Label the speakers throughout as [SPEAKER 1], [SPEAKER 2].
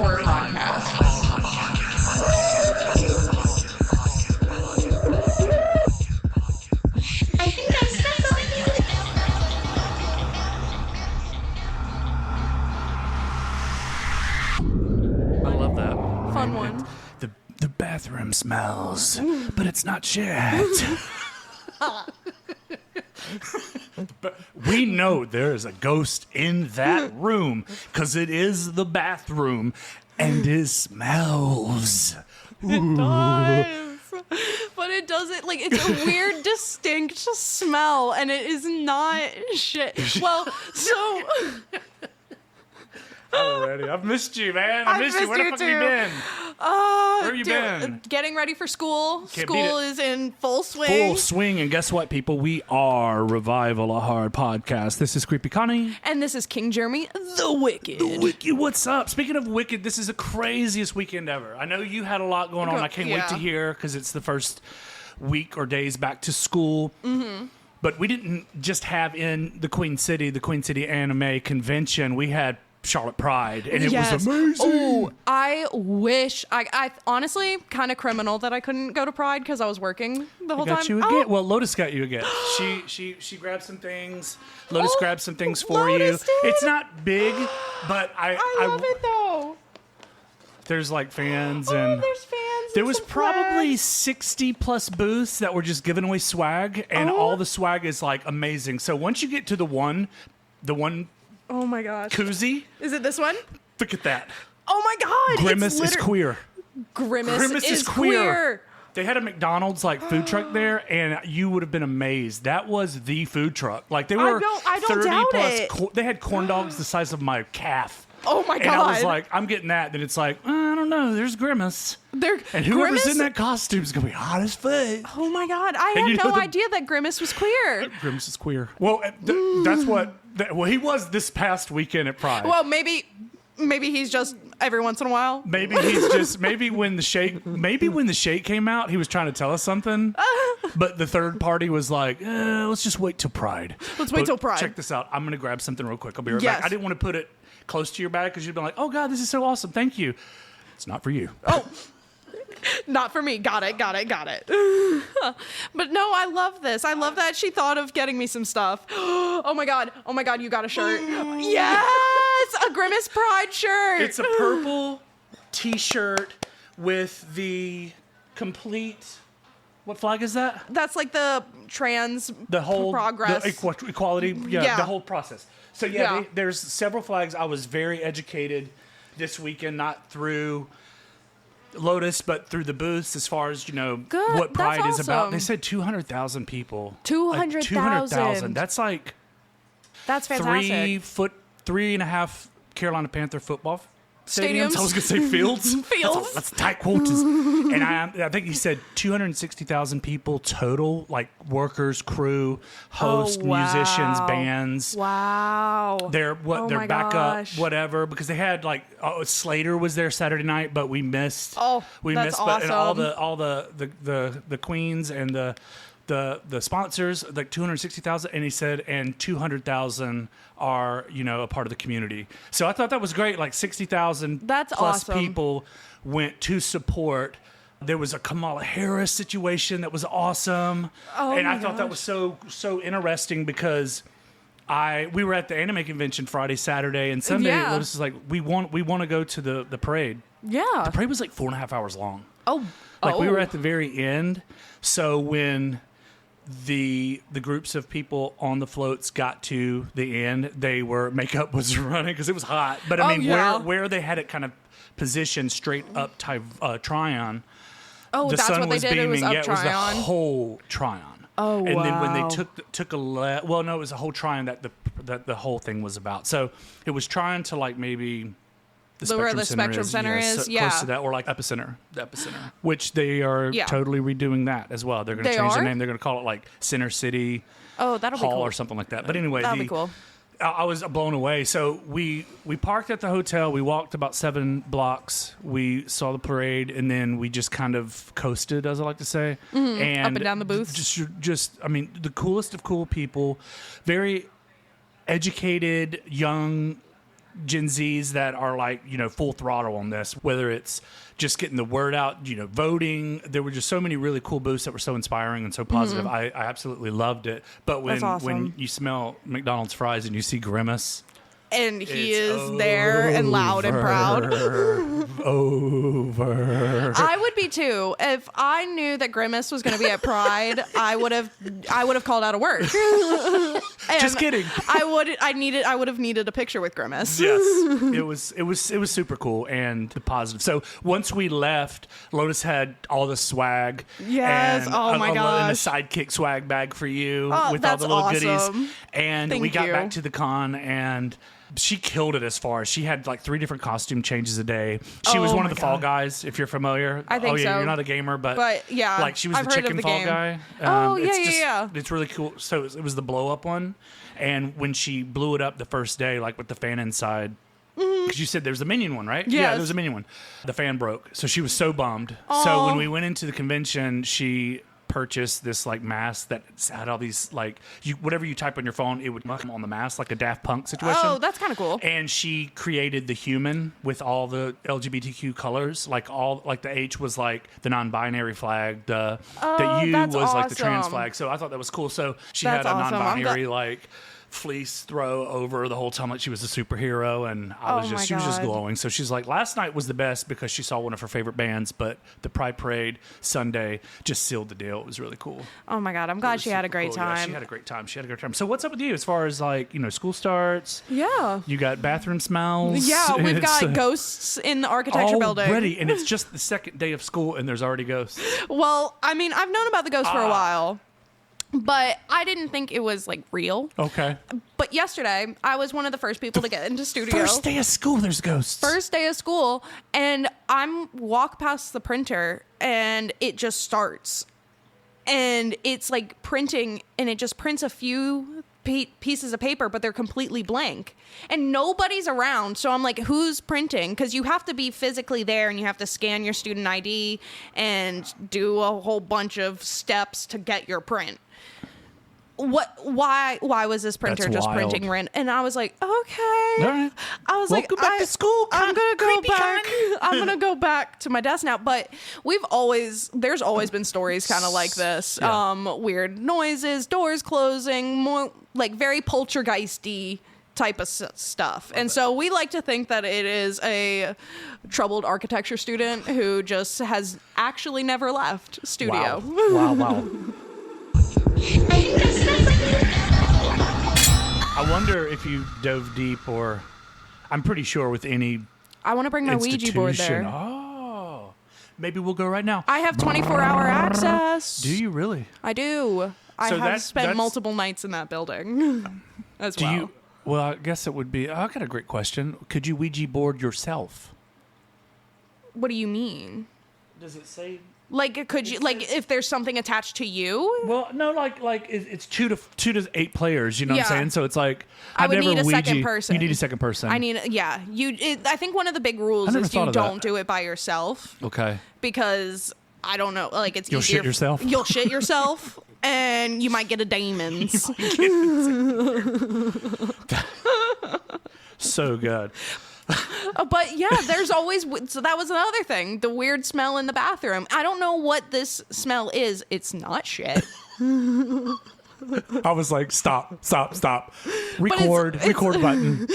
[SPEAKER 1] horror podcast. I think I said something.
[SPEAKER 2] I love that.
[SPEAKER 3] Fun one.
[SPEAKER 2] The bathroom smells, but it's not shit. But we know there is a ghost in that room because it is the bathroom and it smells.
[SPEAKER 3] It does. But it doesn't, like, it's a weird, distinct smell, and it is not shit. Well, so...
[SPEAKER 2] Already. I've missed you, man. I missed you. Where the fuck have you been? Where have you been?
[SPEAKER 3] Getting ready for school.
[SPEAKER 2] Can't
[SPEAKER 3] School
[SPEAKER 2] beat it.
[SPEAKER 3] is in full swing.
[SPEAKER 2] Full swing. And guess what, people? We are Revival a Hard Podcast. This is Creepy Connie.
[SPEAKER 3] And this is King Jeremy, the Wicked.
[SPEAKER 2] Wicked, what's up? Speaking of Wicked, this is the craziest weekend ever. I know you had a lot going on. I can't wait to hear because it's the first week or days back to school. Mm-hmm. But we didn't just have in the Queen City Anime Convention. We had Charlotte Pride, and it was amazing.
[SPEAKER 3] Oh, I wish I honestly kind of criminal that I couldn't go to Pride because I was working the whole
[SPEAKER 2] Got
[SPEAKER 3] time.
[SPEAKER 2] you again. Well, Lotus got you again. She grabbed some things. Lotus grabbed some things for
[SPEAKER 3] Lotus
[SPEAKER 2] you.
[SPEAKER 3] did?
[SPEAKER 2] It's not big, but I
[SPEAKER 3] love it though.
[SPEAKER 2] There's like fans and
[SPEAKER 3] There's fans.
[SPEAKER 2] there
[SPEAKER 3] and
[SPEAKER 2] was
[SPEAKER 3] some
[SPEAKER 2] probably
[SPEAKER 3] flags.
[SPEAKER 2] 60 plus booths that were just giving away swag, and all the swag is like amazing. So once you get to the one
[SPEAKER 3] Oh my gosh.
[SPEAKER 2] koozie,
[SPEAKER 3] Is it this one?
[SPEAKER 2] look at that.
[SPEAKER 3] Oh my god.
[SPEAKER 2] Grimace is queer.
[SPEAKER 3] Grimace is queer.
[SPEAKER 2] They had a McDonald's like food truck there, and you would have been amazed. That was the food truck. Like they were
[SPEAKER 3] I don't
[SPEAKER 2] 30
[SPEAKER 3] doubt
[SPEAKER 2] plus.
[SPEAKER 3] it.
[SPEAKER 2] They had corn dogs the size of my calf.
[SPEAKER 3] Oh my god.
[SPEAKER 2] And I was like, I'm getting that. Then it's like, I don't know. There's Grimace. And whoever's in that costume is gonna be hot as fuck.
[SPEAKER 3] Oh my god. I had no idea that Grimace was queer.
[SPEAKER 2] Grimace is queer. Well, that's what. Well, he was this past weekend at Pride.
[SPEAKER 3] Well, maybe he's just every once in a while.
[SPEAKER 2] Maybe he's just when the shake came out, he was trying to tell us something. But the third party was like, let's just wait till Pride.
[SPEAKER 3] Let's wait till Pride.
[SPEAKER 2] Check this out. I'm gonna grab something real quick. I'll be right
[SPEAKER 3] Yes.
[SPEAKER 2] back. I didn't want to put it close to your bag because you'd be like, oh god, this is so awesome. Thank you. It's not for you.
[SPEAKER 3] Oh. Not for me. Got it. But no, I love this. I love that she thought of getting me some stuff. Oh my god, you got a shirt. Yes! A Grimace Pride shirt.
[SPEAKER 2] It's a purple t-shirt with the complete. What flag is that?
[SPEAKER 3] That's like the trans
[SPEAKER 2] The whole
[SPEAKER 3] progress.
[SPEAKER 2] the equality.
[SPEAKER 3] Yeah.
[SPEAKER 2] The whole process. So
[SPEAKER 3] Yeah.
[SPEAKER 2] there's several flags. I was very educated this weekend, not through Lotus, but through the booths as far as,
[SPEAKER 3] Good.
[SPEAKER 2] what Pride
[SPEAKER 3] That's
[SPEAKER 2] is about.
[SPEAKER 3] awesome.
[SPEAKER 2] They said 200,000 people.
[SPEAKER 3] 200,000.
[SPEAKER 2] That's like
[SPEAKER 3] That's fantastic.
[SPEAKER 2] 3.5 Carolina Panther football stadiums. I was going to say fields.
[SPEAKER 3] Fields.
[SPEAKER 2] That's tight quotas. And I think he said 260,000 people total, like workers, crew, hosts, musicians, bands.
[SPEAKER 3] Wow.
[SPEAKER 2] Their
[SPEAKER 3] my
[SPEAKER 2] backup,
[SPEAKER 3] gosh.
[SPEAKER 2] whatever, because they had like Slater was there Saturday night, but we missed.
[SPEAKER 3] We
[SPEAKER 2] missed, but and all
[SPEAKER 3] awesome.
[SPEAKER 2] the queens and the sponsors, like 260,000, and he said, and 200,000 are a part of the community. So I thought that was great. Like 60,000
[SPEAKER 3] That's
[SPEAKER 2] plus
[SPEAKER 3] awesome.
[SPEAKER 2] people went to support. There was a Kamala Harris situation that was awesome, and I thought that was so interesting because we were at the anime convention Friday, Saturday, and Sunday.
[SPEAKER 3] Yeah.
[SPEAKER 2] Lotus is like, we want to go to the parade.
[SPEAKER 3] Yeah.
[SPEAKER 2] The parade was like 4.5 hours long.
[SPEAKER 3] Oh.
[SPEAKER 2] We were at the very end. So when the groups of people on the floats got to the end, makeup was running because it was hot. But I mean, where they had it kind of positioned straight up Tryon.
[SPEAKER 3] Oh,
[SPEAKER 2] The
[SPEAKER 3] that's
[SPEAKER 2] sun
[SPEAKER 3] what they
[SPEAKER 2] was
[SPEAKER 3] did.
[SPEAKER 2] beaming.
[SPEAKER 3] It was up
[SPEAKER 2] It was the
[SPEAKER 3] Tryon.
[SPEAKER 2] whole Tryon.
[SPEAKER 3] Oh,
[SPEAKER 2] and
[SPEAKER 3] wow.
[SPEAKER 2] then when they took a left, well, no, it was a whole Tryon that the whole thing was about. So it was trying to like maybe
[SPEAKER 3] Where the Spectrum Center is, yeah.
[SPEAKER 2] close to that, or like the epicenter, which they are totally redoing that as well. They're going to change the name. They're going to call it like Center City
[SPEAKER 3] Hall be cool.
[SPEAKER 2] or something like that. But anyway,
[SPEAKER 3] that'll be cool.
[SPEAKER 2] I was blown away. So we parked at the hotel. We walked about 7 blocks. We saw the parade, and then we just kind of coasted, as I like to say, and
[SPEAKER 3] up and down the booths.
[SPEAKER 2] Just, I mean, the coolest of cool people, very educated, young Gen Zs that are like, full throttle on this, whether it's just getting the word out, voting. There were just so many really cool booths that were so inspiring and so positive. I absolutely loved it. But when you smell McDonald's fries and you see Grimace,
[SPEAKER 3] and he is there and loud and proud.
[SPEAKER 2] Over.
[SPEAKER 3] I would be too. If I knew that Grimace was going to be at Pride, I would have called out of work.
[SPEAKER 2] Just kidding.
[SPEAKER 3] I would have needed a picture with Grimace.
[SPEAKER 2] Yes, it was super cool and positive. So once we left, Lotus had all the swag.
[SPEAKER 3] Yes.
[SPEAKER 2] And
[SPEAKER 3] oh my gosh.
[SPEAKER 2] And a sidekick swag bag for you with all
[SPEAKER 3] that's
[SPEAKER 2] the little
[SPEAKER 3] awesome.
[SPEAKER 2] goodies. And
[SPEAKER 3] Thank
[SPEAKER 2] we got
[SPEAKER 3] you.
[SPEAKER 2] back to the con and she killed it as far as she had like 3 different costume changes a day. She was one of the Fall Guys, if you're familiar.
[SPEAKER 3] I think so.
[SPEAKER 2] You're not a gamer, but
[SPEAKER 3] yeah,
[SPEAKER 2] like she was
[SPEAKER 3] I've
[SPEAKER 2] the
[SPEAKER 3] heard
[SPEAKER 2] chicken
[SPEAKER 3] of the
[SPEAKER 2] Fall
[SPEAKER 3] game.
[SPEAKER 2] Guy.
[SPEAKER 3] Yeah.
[SPEAKER 2] It's really cool. So it was the blow up one, and when she blew it up the first day, like with the fan inside. Because you said there was a Minion one, right?
[SPEAKER 3] Yes.
[SPEAKER 2] Yeah, there was a Minion one. The fan broke, so she was so bummed. So when we went into the convention, she purchased this like mask that had all these like whatever you type on your phone, it would come on the mask, like a Daft Punk situation.
[SPEAKER 3] Oh, that's kind of cool.
[SPEAKER 2] And she created the human with all the LGBTQ colors, like the H was like the non-binary flag, the U was like the trans
[SPEAKER 3] awesome.
[SPEAKER 2] flag. So I thought that was cool. So she
[SPEAKER 3] That's
[SPEAKER 2] had a
[SPEAKER 3] awesome.
[SPEAKER 2] non-binary like fleece throw over the whole time like she was a superhero, and she was just glowing. So she's like, last night was the best because she saw one of her favorite bands, but the Pride Parade Sunday just sealed the deal. It was really cool.
[SPEAKER 3] Oh my God, I'm glad she had a great time.
[SPEAKER 2] Yeah, she had a great time. So what's up with you as far as like, school starts?
[SPEAKER 3] Yeah.
[SPEAKER 2] You got bathroom smells.
[SPEAKER 3] Yeah, we've got ghosts in the architecture building.
[SPEAKER 2] Already, and it's just the second day of school and there's already ghosts.
[SPEAKER 3] Well, I mean, I've known about the ghosts for a while, but I didn't think it was like real.
[SPEAKER 2] Okay.
[SPEAKER 3] But yesterday, I was one of the first people to get into studio.
[SPEAKER 2] First day of school, there's ghosts.
[SPEAKER 3] First day of school, and I'm walk past the printer, and it just starts, and it's like printing, and it just prints a few pieces of paper, but they're completely blank, and nobody's around. So I'm like, who's printing? Because you have to be physically there, and you have to scan your student ID and do a whole bunch of steps to get your print. Why was this printer
[SPEAKER 2] That's
[SPEAKER 3] just
[SPEAKER 2] wild.
[SPEAKER 3] printing rent? And I was like, okay.
[SPEAKER 2] All right.
[SPEAKER 3] I was
[SPEAKER 2] Welcome
[SPEAKER 3] like,
[SPEAKER 2] back to school.
[SPEAKER 3] I'm gonna go
[SPEAKER 2] Creepy
[SPEAKER 3] back.
[SPEAKER 2] con.
[SPEAKER 3] I'm gonna go back to my desk now. But there's always been stories kind of like this.
[SPEAKER 2] Yeah.
[SPEAKER 3] Weird noises, doors closing, more like very poltergeisty type of stuff. And so we like to think that it is a troubled architecture student who just has actually never left studio.
[SPEAKER 2] Wow. I wonder if you dove deep, or I'm pretty sure with any
[SPEAKER 3] I want to bring my Ouija board
[SPEAKER 2] institution.
[SPEAKER 3] there.
[SPEAKER 2] Oh, maybe we'll go right now.
[SPEAKER 3] I have 24-hour access.
[SPEAKER 2] Do you really?
[SPEAKER 3] I do. I
[SPEAKER 2] So
[SPEAKER 3] have
[SPEAKER 2] that's-
[SPEAKER 3] spent multiple nights in that building as
[SPEAKER 2] Do
[SPEAKER 3] well.
[SPEAKER 2] you? Well, I guess it would be. I got a great question. Could you Ouija board yourself?
[SPEAKER 3] What do you mean?
[SPEAKER 2] Does it say?
[SPEAKER 3] Like, could you, like, if there's something attached to you?
[SPEAKER 2] Well, no, like it's 2 to 8 players. You know what I'm
[SPEAKER 3] Yeah.
[SPEAKER 2] saying? So it's like
[SPEAKER 3] I would
[SPEAKER 2] I've never
[SPEAKER 3] need a second
[SPEAKER 2] Ouija-
[SPEAKER 3] person.
[SPEAKER 2] You need a second person.
[SPEAKER 3] I think one of the big rules
[SPEAKER 2] never
[SPEAKER 3] is
[SPEAKER 2] thought
[SPEAKER 3] you
[SPEAKER 2] of that.
[SPEAKER 3] don't do it by yourself
[SPEAKER 2] Okay.
[SPEAKER 3] because I don't know, like it's
[SPEAKER 2] You'll
[SPEAKER 3] easier.
[SPEAKER 2] shit yourself?
[SPEAKER 3] You'll shit yourself, and you might get a demons.
[SPEAKER 2] So good.
[SPEAKER 3] But yeah, there's always, so that was another thing, the weird smell in the bathroom. I don't know what this smell is. It's not shit.
[SPEAKER 2] I was like, stop. Record button.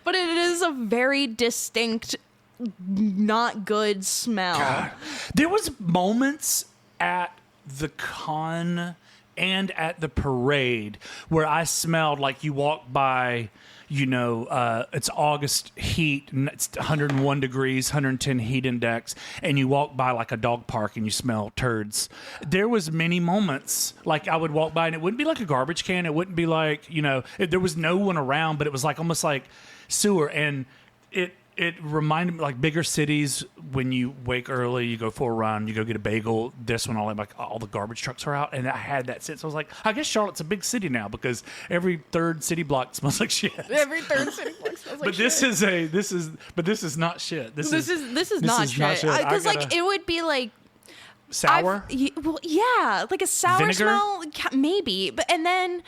[SPEAKER 3] But it is a very distinct, not good smell.
[SPEAKER 2] God. There was moments at the con and at the parade where I smelled like you walk by, it's August heat, and it's 101 degrees, 110 heat index, and you walk by like a dog park and you smell turds. There was many moments like I would walk by and it wouldn't be like a garbage can. It wouldn't be like, there was no one around, but it was like almost like sewer. And it reminded me like bigger cities when you wake early, you go for a run, you go get a bagel. This one, all the garbage trucks are out, and I had that sense. I was like, I guess Charlotte's a big city now because every third city block smells like shit.
[SPEAKER 3] Every third city block smells like
[SPEAKER 2] But this is not shit. This is
[SPEAKER 3] not shit. Because like it would be like
[SPEAKER 2] sour.
[SPEAKER 3] well, yeah, like a sour
[SPEAKER 2] Vinegar?
[SPEAKER 3] smell, maybe. But and then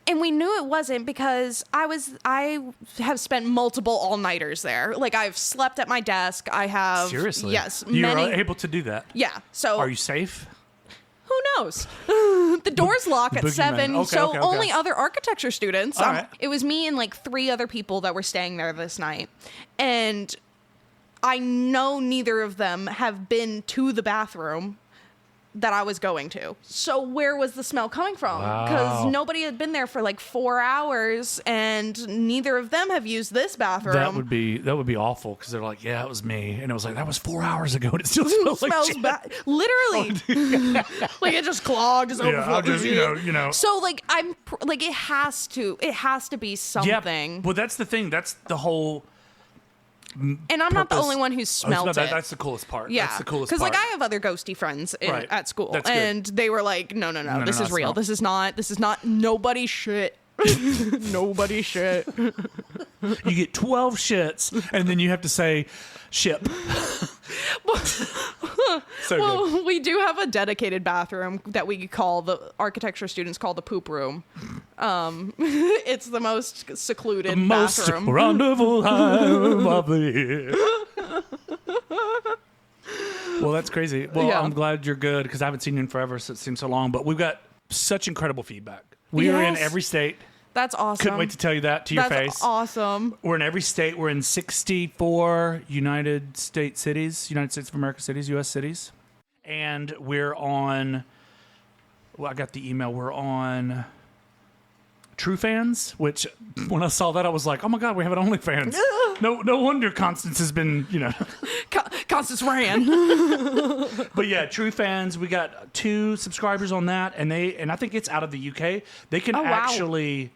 [SPEAKER 3] And we knew it wasn't because I have spent multiple all-nighters there. Like, I've slept at my desk. I have...
[SPEAKER 2] Seriously?
[SPEAKER 3] Yes.
[SPEAKER 2] You were able to do that?
[SPEAKER 3] Yeah. So...
[SPEAKER 2] Are you safe?
[SPEAKER 3] Who knows? The doors lock at 7,
[SPEAKER 2] okay,
[SPEAKER 3] so
[SPEAKER 2] okay.
[SPEAKER 3] only other architecture students.
[SPEAKER 2] All right.
[SPEAKER 3] It was me and like 3 other people that were staying there this night. And I know neither of them have been to the bathroom that I was going to. So where was the smell coming from? Because nobody had been there for like 4 hours, and neither of them have used this bathroom.
[SPEAKER 2] That would be awful, because they're like, yeah, it was me, and it was like, that was 4 hours ago, and it still smells like shit.
[SPEAKER 3] Bad. Literally, like it just clogged, just overflowed.
[SPEAKER 2] You know.
[SPEAKER 3] So like it has to be something.
[SPEAKER 2] Yeah, well, that's the thing. That's the whole.
[SPEAKER 3] And I'm not the only one who smelled it.
[SPEAKER 2] That's the coolest part.
[SPEAKER 3] Yeah,
[SPEAKER 2] that's the coolest part.
[SPEAKER 3] because like I have other ghosty friends at school,
[SPEAKER 2] That's good.
[SPEAKER 3] and they were like, no, this is real. This is not nobody shit. Nobody shit.
[SPEAKER 2] You get 12 shits, and then you have to say, ship. So
[SPEAKER 3] well,
[SPEAKER 2] good.
[SPEAKER 3] we do have a dedicated bathroom that we call the architecture students call the poop room. It's the most secluded
[SPEAKER 2] Most
[SPEAKER 3] bathroom.
[SPEAKER 2] wonderful time of the year. Well, that's crazy. Well,
[SPEAKER 3] Yeah.
[SPEAKER 2] I'm glad you're good, because I haven't seen you in forever, so it seems so long. But we've got such incredible feedback. We are in
[SPEAKER 3] Yes.
[SPEAKER 2] every state.
[SPEAKER 3] That's awesome.
[SPEAKER 2] Couldn't wait to tell you that to your
[SPEAKER 3] That's
[SPEAKER 2] face.
[SPEAKER 3] awesome.
[SPEAKER 2] We're in every state. We're in 64 United States of America cities, U.S. cities. And we're on, well, I got the email. We're on True Fans, which when I saw that, I was like, oh my God, we have an OnlyFans. No wonder Constance has been,
[SPEAKER 3] Constance ran.
[SPEAKER 2] But yeah, True Fans, we got 2 subscribers on that. And I think it's out of the UK. They can actually...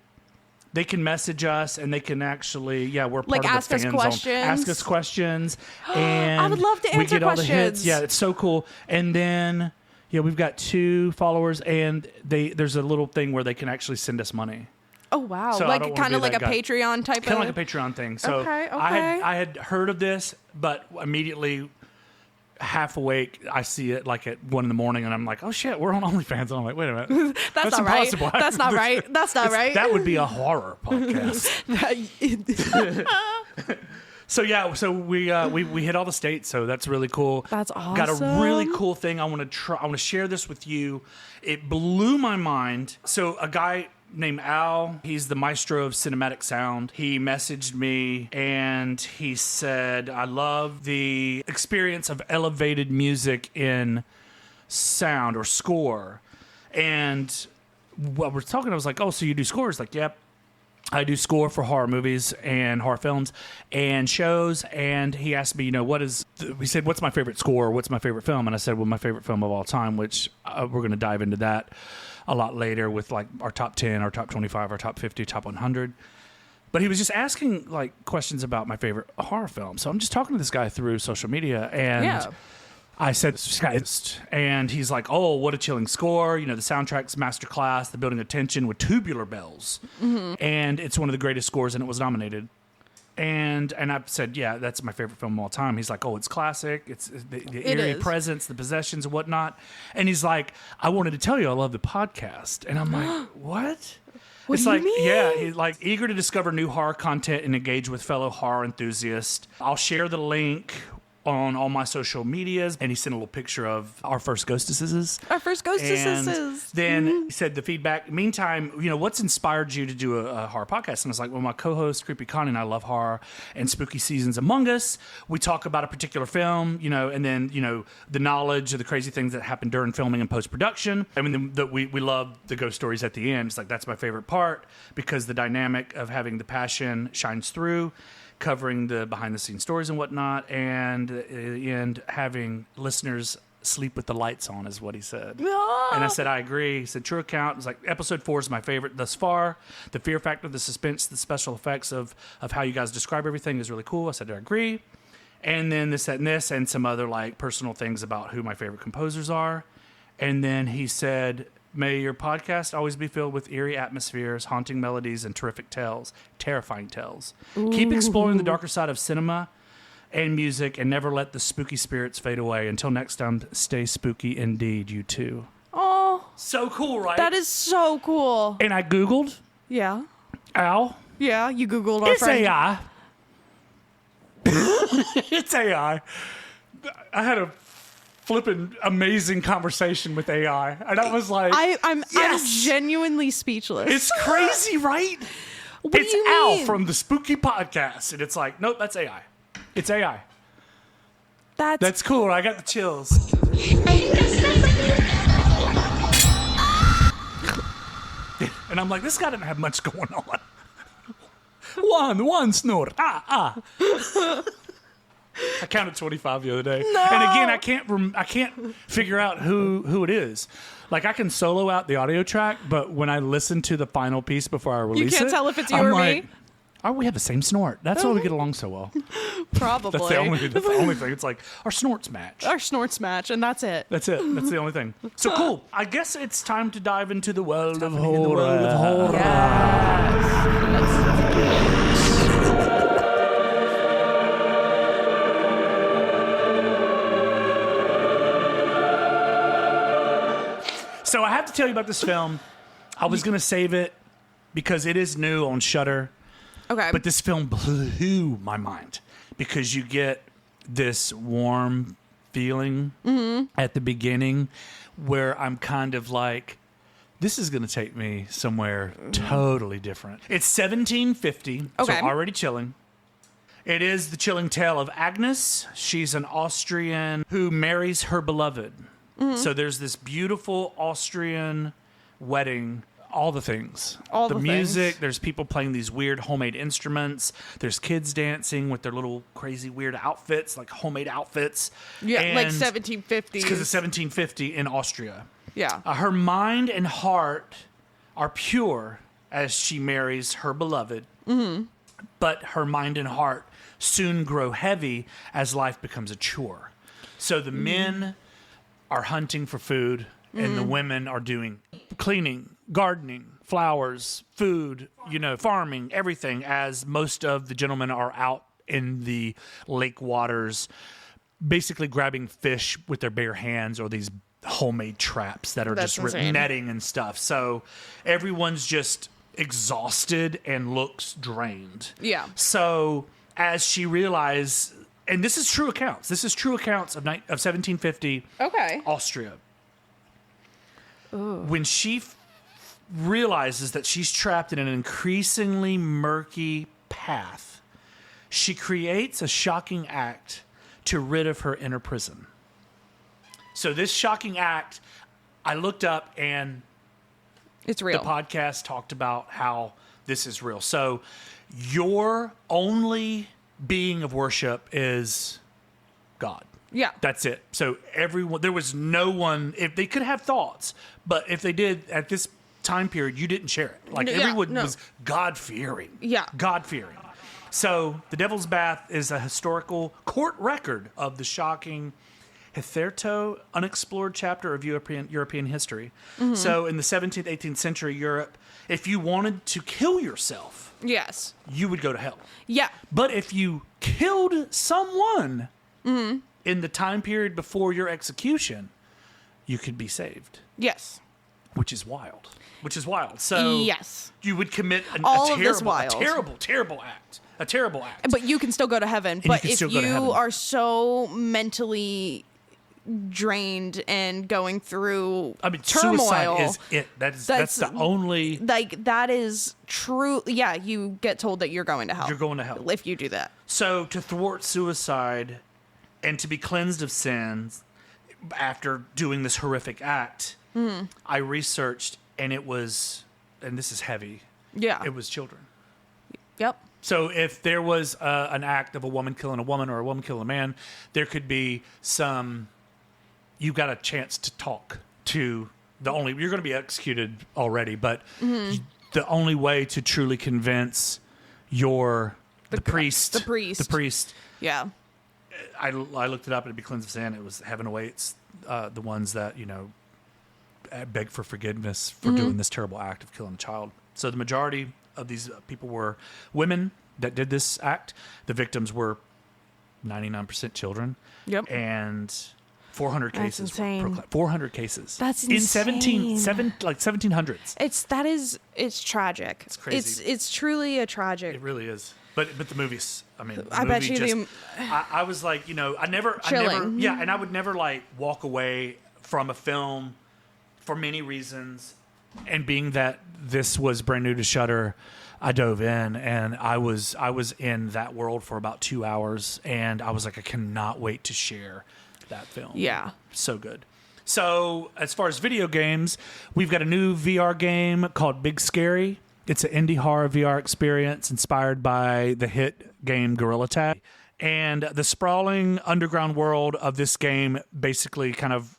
[SPEAKER 2] They can message us, and they can actually, we're part of
[SPEAKER 3] ask
[SPEAKER 2] the
[SPEAKER 3] us
[SPEAKER 2] fan
[SPEAKER 3] questions.
[SPEAKER 2] zone. Ask us questions, and
[SPEAKER 3] I would love to answer
[SPEAKER 2] we get all the hits.
[SPEAKER 3] questions.
[SPEAKER 2] Yeah, it's so cool. And then, we've got 2 followers, and there's a little thing where they can actually send us money.
[SPEAKER 3] Oh wow!
[SPEAKER 2] So I don't
[SPEAKER 3] like
[SPEAKER 2] wanna
[SPEAKER 3] kind of
[SPEAKER 2] be
[SPEAKER 3] like
[SPEAKER 2] that
[SPEAKER 3] a
[SPEAKER 2] guy.
[SPEAKER 3] Patreon type.
[SPEAKER 2] Kind
[SPEAKER 3] of
[SPEAKER 2] of like a Patreon thing. So
[SPEAKER 3] Okay.
[SPEAKER 2] I had heard of this, but immediately, half awake, I see it like at 1 a.m, and I'm like, oh shit, we're on OnlyFans. And I'm like, wait a minute.
[SPEAKER 3] That's not
[SPEAKER 2] impossible.
[SPEAKER 3] right. That's not right. That's not right.
[SPEAKER 2] That would be a horror podcast. So we hit all the states, so that's really cool.
[SPEAKER 3] That's awesome.
[SPEAKER 2] Got a really cool thing I want to share this with you. It blew my mind. So a guy named Al, he's the maestro of cinematic sound. He messaged me and he said, I love the experience of elevated music in sound or score. And while we're talking, I was like, oh, so you do scores? Like, yep. I do score for horror movies and horror films and shows. And he asked me, he said, what's my favorite score? What's my favorite film? And I said, well, my favorite film of all time, which we're going to dive into that a lot later with like our top 10, our top 25, our top 50, top 100. But he was just asking like questions about my favorite horror film. So I'm just talking to this guy through social media, and I said, and he's like, oh, what a chilling score. The soundtrack's masterclass, the building of tension with tubular bells. Mm-hmm. And it's one of the greatest scores, and it was nominated. And I said, yeah, that's my favorite film of all time. He's like, oh, it's classic. It's the eerie presence, the possessions and whatnot. And he's like, I wanted to tell you I love the podcast. And I'm like, what?
[SPEAKER 3] What
[SPEAKER 2] it's
[SPEAKER 3] do you
[SPEAKER 2] like,
[SPEAKER 3] mean?
[SPEAKER 2] yeah, he's like eager to discover new horror content and engage with fellow horror enthusiasts. I'll share the link on all my social medias, and he sent a little picture of our first Ghostesses.
[SPEAKER 3] Our first Ghostesses.
[SPEAKER 2] Then he said the feedback. Meantime, what's inspired you to do a horror podcast? And I was like, well, my co-host Creepy Connie and I love horror and spooky seasons among us. We talk about a particular film, and then the knowledge of the crazy things that happen during filming and post production. I mean, we love the ghost stories at the end. It's like that's my favorite part because the dynamic of having the passion shines through. Covering the behind-the-scenes stories and whatnot, and having listeners sleep with the lights on is what he said.
[SPEAKER 3] Ah!
[SPEAKER 2] And I said, I agree. He said, true account. It's like, episode 4 is my favorite thus far. The fear factor, the suspense, the special effects of how you guys describe everything is really cool. I said, I agree. And then this, that, and this, and some other like personal things about who my favorite composers are. And then he said, may your podcast always be filled with eerie atmospheres, haunting melodies, and terrifying tales. Ooh. Keep exploring the darker side of cinema and music, and never let the spooky spirits fade away. Until next time, stay spooky indeed, you too.
[SPEAKER 3] Oh.
[SPEAKER 2] So cool, right?
[SPEAKER 3] That is so cool.
[SPEAKER 2] And I Googled
[SPEAKER 3] Yeah.
[SPEAKER 2] Al,
[SPEAKER 3] Yeah. You Googled our
[SPEAKER 2] it's
[SPEAKER 3] friend.
[SPEAKER 2] AI. It's AI. I had a flipping amazing conversation with AI, and I was like,
[SPEAKER 3] I'm
[SPEAKER 2] yes!
[SPEAKER 3] genuinely speechless.
[SPEAKER 2] It's crazy, right?
[SPEAKER 3] What do
[SPEAKER 2] It's
[SPEAKER 3] you
[SPEAKER 2] Al
[SPEAKER 3] mean?
[SPEAKER 2] from the Spooky Podcast, and it's like, nope, that's AI. It's AI. That's cool. I got the chills. And I'm like, this guy didn't have much going on. One snort. I counted 25 the other day.
[SPEAKER 3] No.
[SPEAKER 2] And again, I can't figure out who it is. Like, I can solo out the audio track, but when I listen to the final piece before I release it,
[SPEAKER 3] can't tell if it's you
[SPEAKER 2] I'm
[SPEAKER 3] or
[SPEAKER 2] like,
[SPEAKER 3] me?
[SPEAKER 2] oh, we have the same snort. That's why we get along so well.
[SPEAKER 3] Probably.
[SPEAKER 2] That's the only thing. It's like our snorts match.
[SPEAKER 3] Our snorts match, and that's it.
[SPEAKER 2] That's it. That's the only thing. So cool. I guess it's time to dive into the world of horror. So I have to tell you about this film. I was going to save it because it is new on Shudder.
[SPEAKER 3] Okay.
[SPEAKER 2] But this film blew my mind because you get this warm feeling at the beginning where I'm kind of like, this is going to take me somewhere totally different. It's 1750,
[SPEAKER 3] Okay.
[SPEAKER 2] so already chilling. It is the chilling tale of Agnes. She's an Austrian who marries her beloved. So there's this beautiful Austrian wedding. All the things.
[SPEAKER 3] All the
[SPEAKER 2] music.
[SPEAKER 3] things.
[SPEAKER 2] There's people playing these weird homemade instruments. There's kids dancing with their little crazy weird outfits, like homemade outfits.
[SPEAKER 3] Yeah, like
[SPEAKER 2] And
[SPEAKER 3] 1750s.
[SPEAKER 2] because it's 1750 in Austria.
[SPEAKER 3] Yeah.
[SPEAKER 2] Her mind and heart are pure as she marries her beloved. But her mind and heart soon grow heavy as life becomes a chore. So the men are hunting for food, and the women are doing cleaning, gardening, flowers, food, farming, everything, as most of the gentlemen are out in the lake waters, basically grabbing fish with their bare hands or these homemade traps that are
[SPEAKER 3] That's
[SPEAKER 2] just
[SPEAKER 3] insane.
[SPEAKER 2] netting and stuff. So everyone's just exhausted and looks drained.
[SPEAKER 3] Yeah.
[SPEAKER 2] So as she realized, and this is true accounts of 1750
[SPEAKER 3] Okay.
[SPEAKER 2] Austria. When she realizes that she's trapped in an increasingly murky path, she creates a shocking act to rid of her inner prison. So this shocking act, I looked up, and
[SPEAKER 3] It's real.
[SPEAKER 2] the podcast talked about how this is real. So your only being of worship is God.
[SPEAKER 3] Yeah.
[SPEAKER 2] That's it. So there was no one, if they could have thoughts, but if they did at this time period, you didn't share it. Like,
[SPEAKER 3] No, yeah,
[SPEAKER 2] everyone
[SPEAKER 3] no.
[SPEAKER 2] was God-fearing.
[SPEAKER 3] Yeah.
[SPEAKER 2] God-fearing. So The Devil's Bath is a historical court record of the shocking hitherto unexplored chapter of European history. So in the 17th, 18th century Europe, if you wanted to kill yourself,
[SPEAKER 3] Yes.
[SPEAKER 2] you would go to hell.
[SPEAKER 3] Yeah.
[SPEAKER 2] But if you killed someone in the time period before your execution, you could be saved,
[SPEAKER 3] Yes.
[SPEAKER 2] which is wild. So
[SPEAKER 3] Yes.
[SPEAKER 2] you would commit
[SPEAKER 3] All of this wild.
[SPEAKER 2] terrible act. A terrible act.
[SPEAKER 3] But you can still go to heaven.
[SPEAKER 2] you
[SPEAKER 3] But
[SPEAKER 2] can
[SPEAKER 3] if
[SPEAKER 2] still go to heaven.
[SPEAKER 3] you are so mentally drained and going through
[SPEAKER 2] I mean,
[SPEAKER 3] turmoil,
[SPEAKER 2] suicide is it. That's the only.
[SPEAKER 3] like that is true. Yeah, you get told that you're going to hell.
[SPEAKER 2] You're going to hell.
[SPEAKER 3] if you do that.
[SPEAKER 2] So to thwart suicide and to be cleansed of sins after doing this horrific act, I researched, and it was, and this is heavy,
[SPEAKER 3] Yeah.
[SPEAKER 2] it was children.
[SPEAKER 3] Yep.
[SPEAKER 2] So if there was an act of a woman killing a woman or a woman killing a man, there could be you got a chance to talk to you're going to be executed already, but the only way to truly convince the priest.
[SPEAKER 3] The priest. Yeah.
[SPEAKER 2] I looked it up, and it'd be cleansed of sin. It was heaven awaits the ones that, beg for forgiveness for doing this terrible act of killing a child. So the majority of these people were women that did this act. The victims were 99% children.
[SPEAKER 3] Yep.
[SPEAKER 2] And 400
[SPEAKER 3] That's
[SPEAKER 2] cases.
[SPEAKER 3] insane.
[SPEAKER 2] 400 cases.
[SPEAKER 3] That's
[SPEAKER 2] in
[SPEAKER 3] insane.
[SPEAKER 2] 1700s.
[SPEAKER 3] It's tragic.
[SPEAKER 2] It's crazy.
[SPEAKER 3] It's truly a tragic.
[SPEAKER 2] It really is. But the movies, I mean,
[SPEAKER 3] I bet you
[SPEAKER 2] I was like, I never, and I would never like walk away from a film for many reasons. And being that this was brand new to Shudder, I dove in and I was in that world for about 2 hours, and I was like, I cannot wait to share that film.
[SPEAKER 3] Yeah.
[SPEAKER 2] So good. So as far as video games, we've got a new VR game called Big Scary. It's an indie horror VR experience inspired by the hit game Gorilla Tag. And the sprawling underground world of this game basically kind of,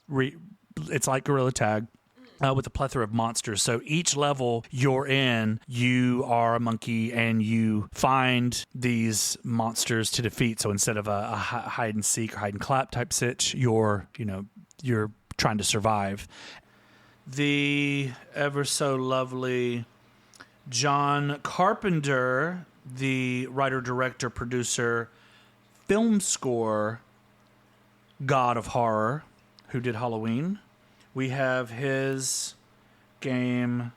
[SPEAKER 2] it's like Gorilla Tag. With a plethora of monsters. So each level you're in, you are a monkey and you find these monsters to defeat. So instead of a hide and seek or hide and clap type sitch, you're trying to survive. The ever so lovely John Carpenter, the writer, director, producer, film score god of horror, who did Halloween. We have his game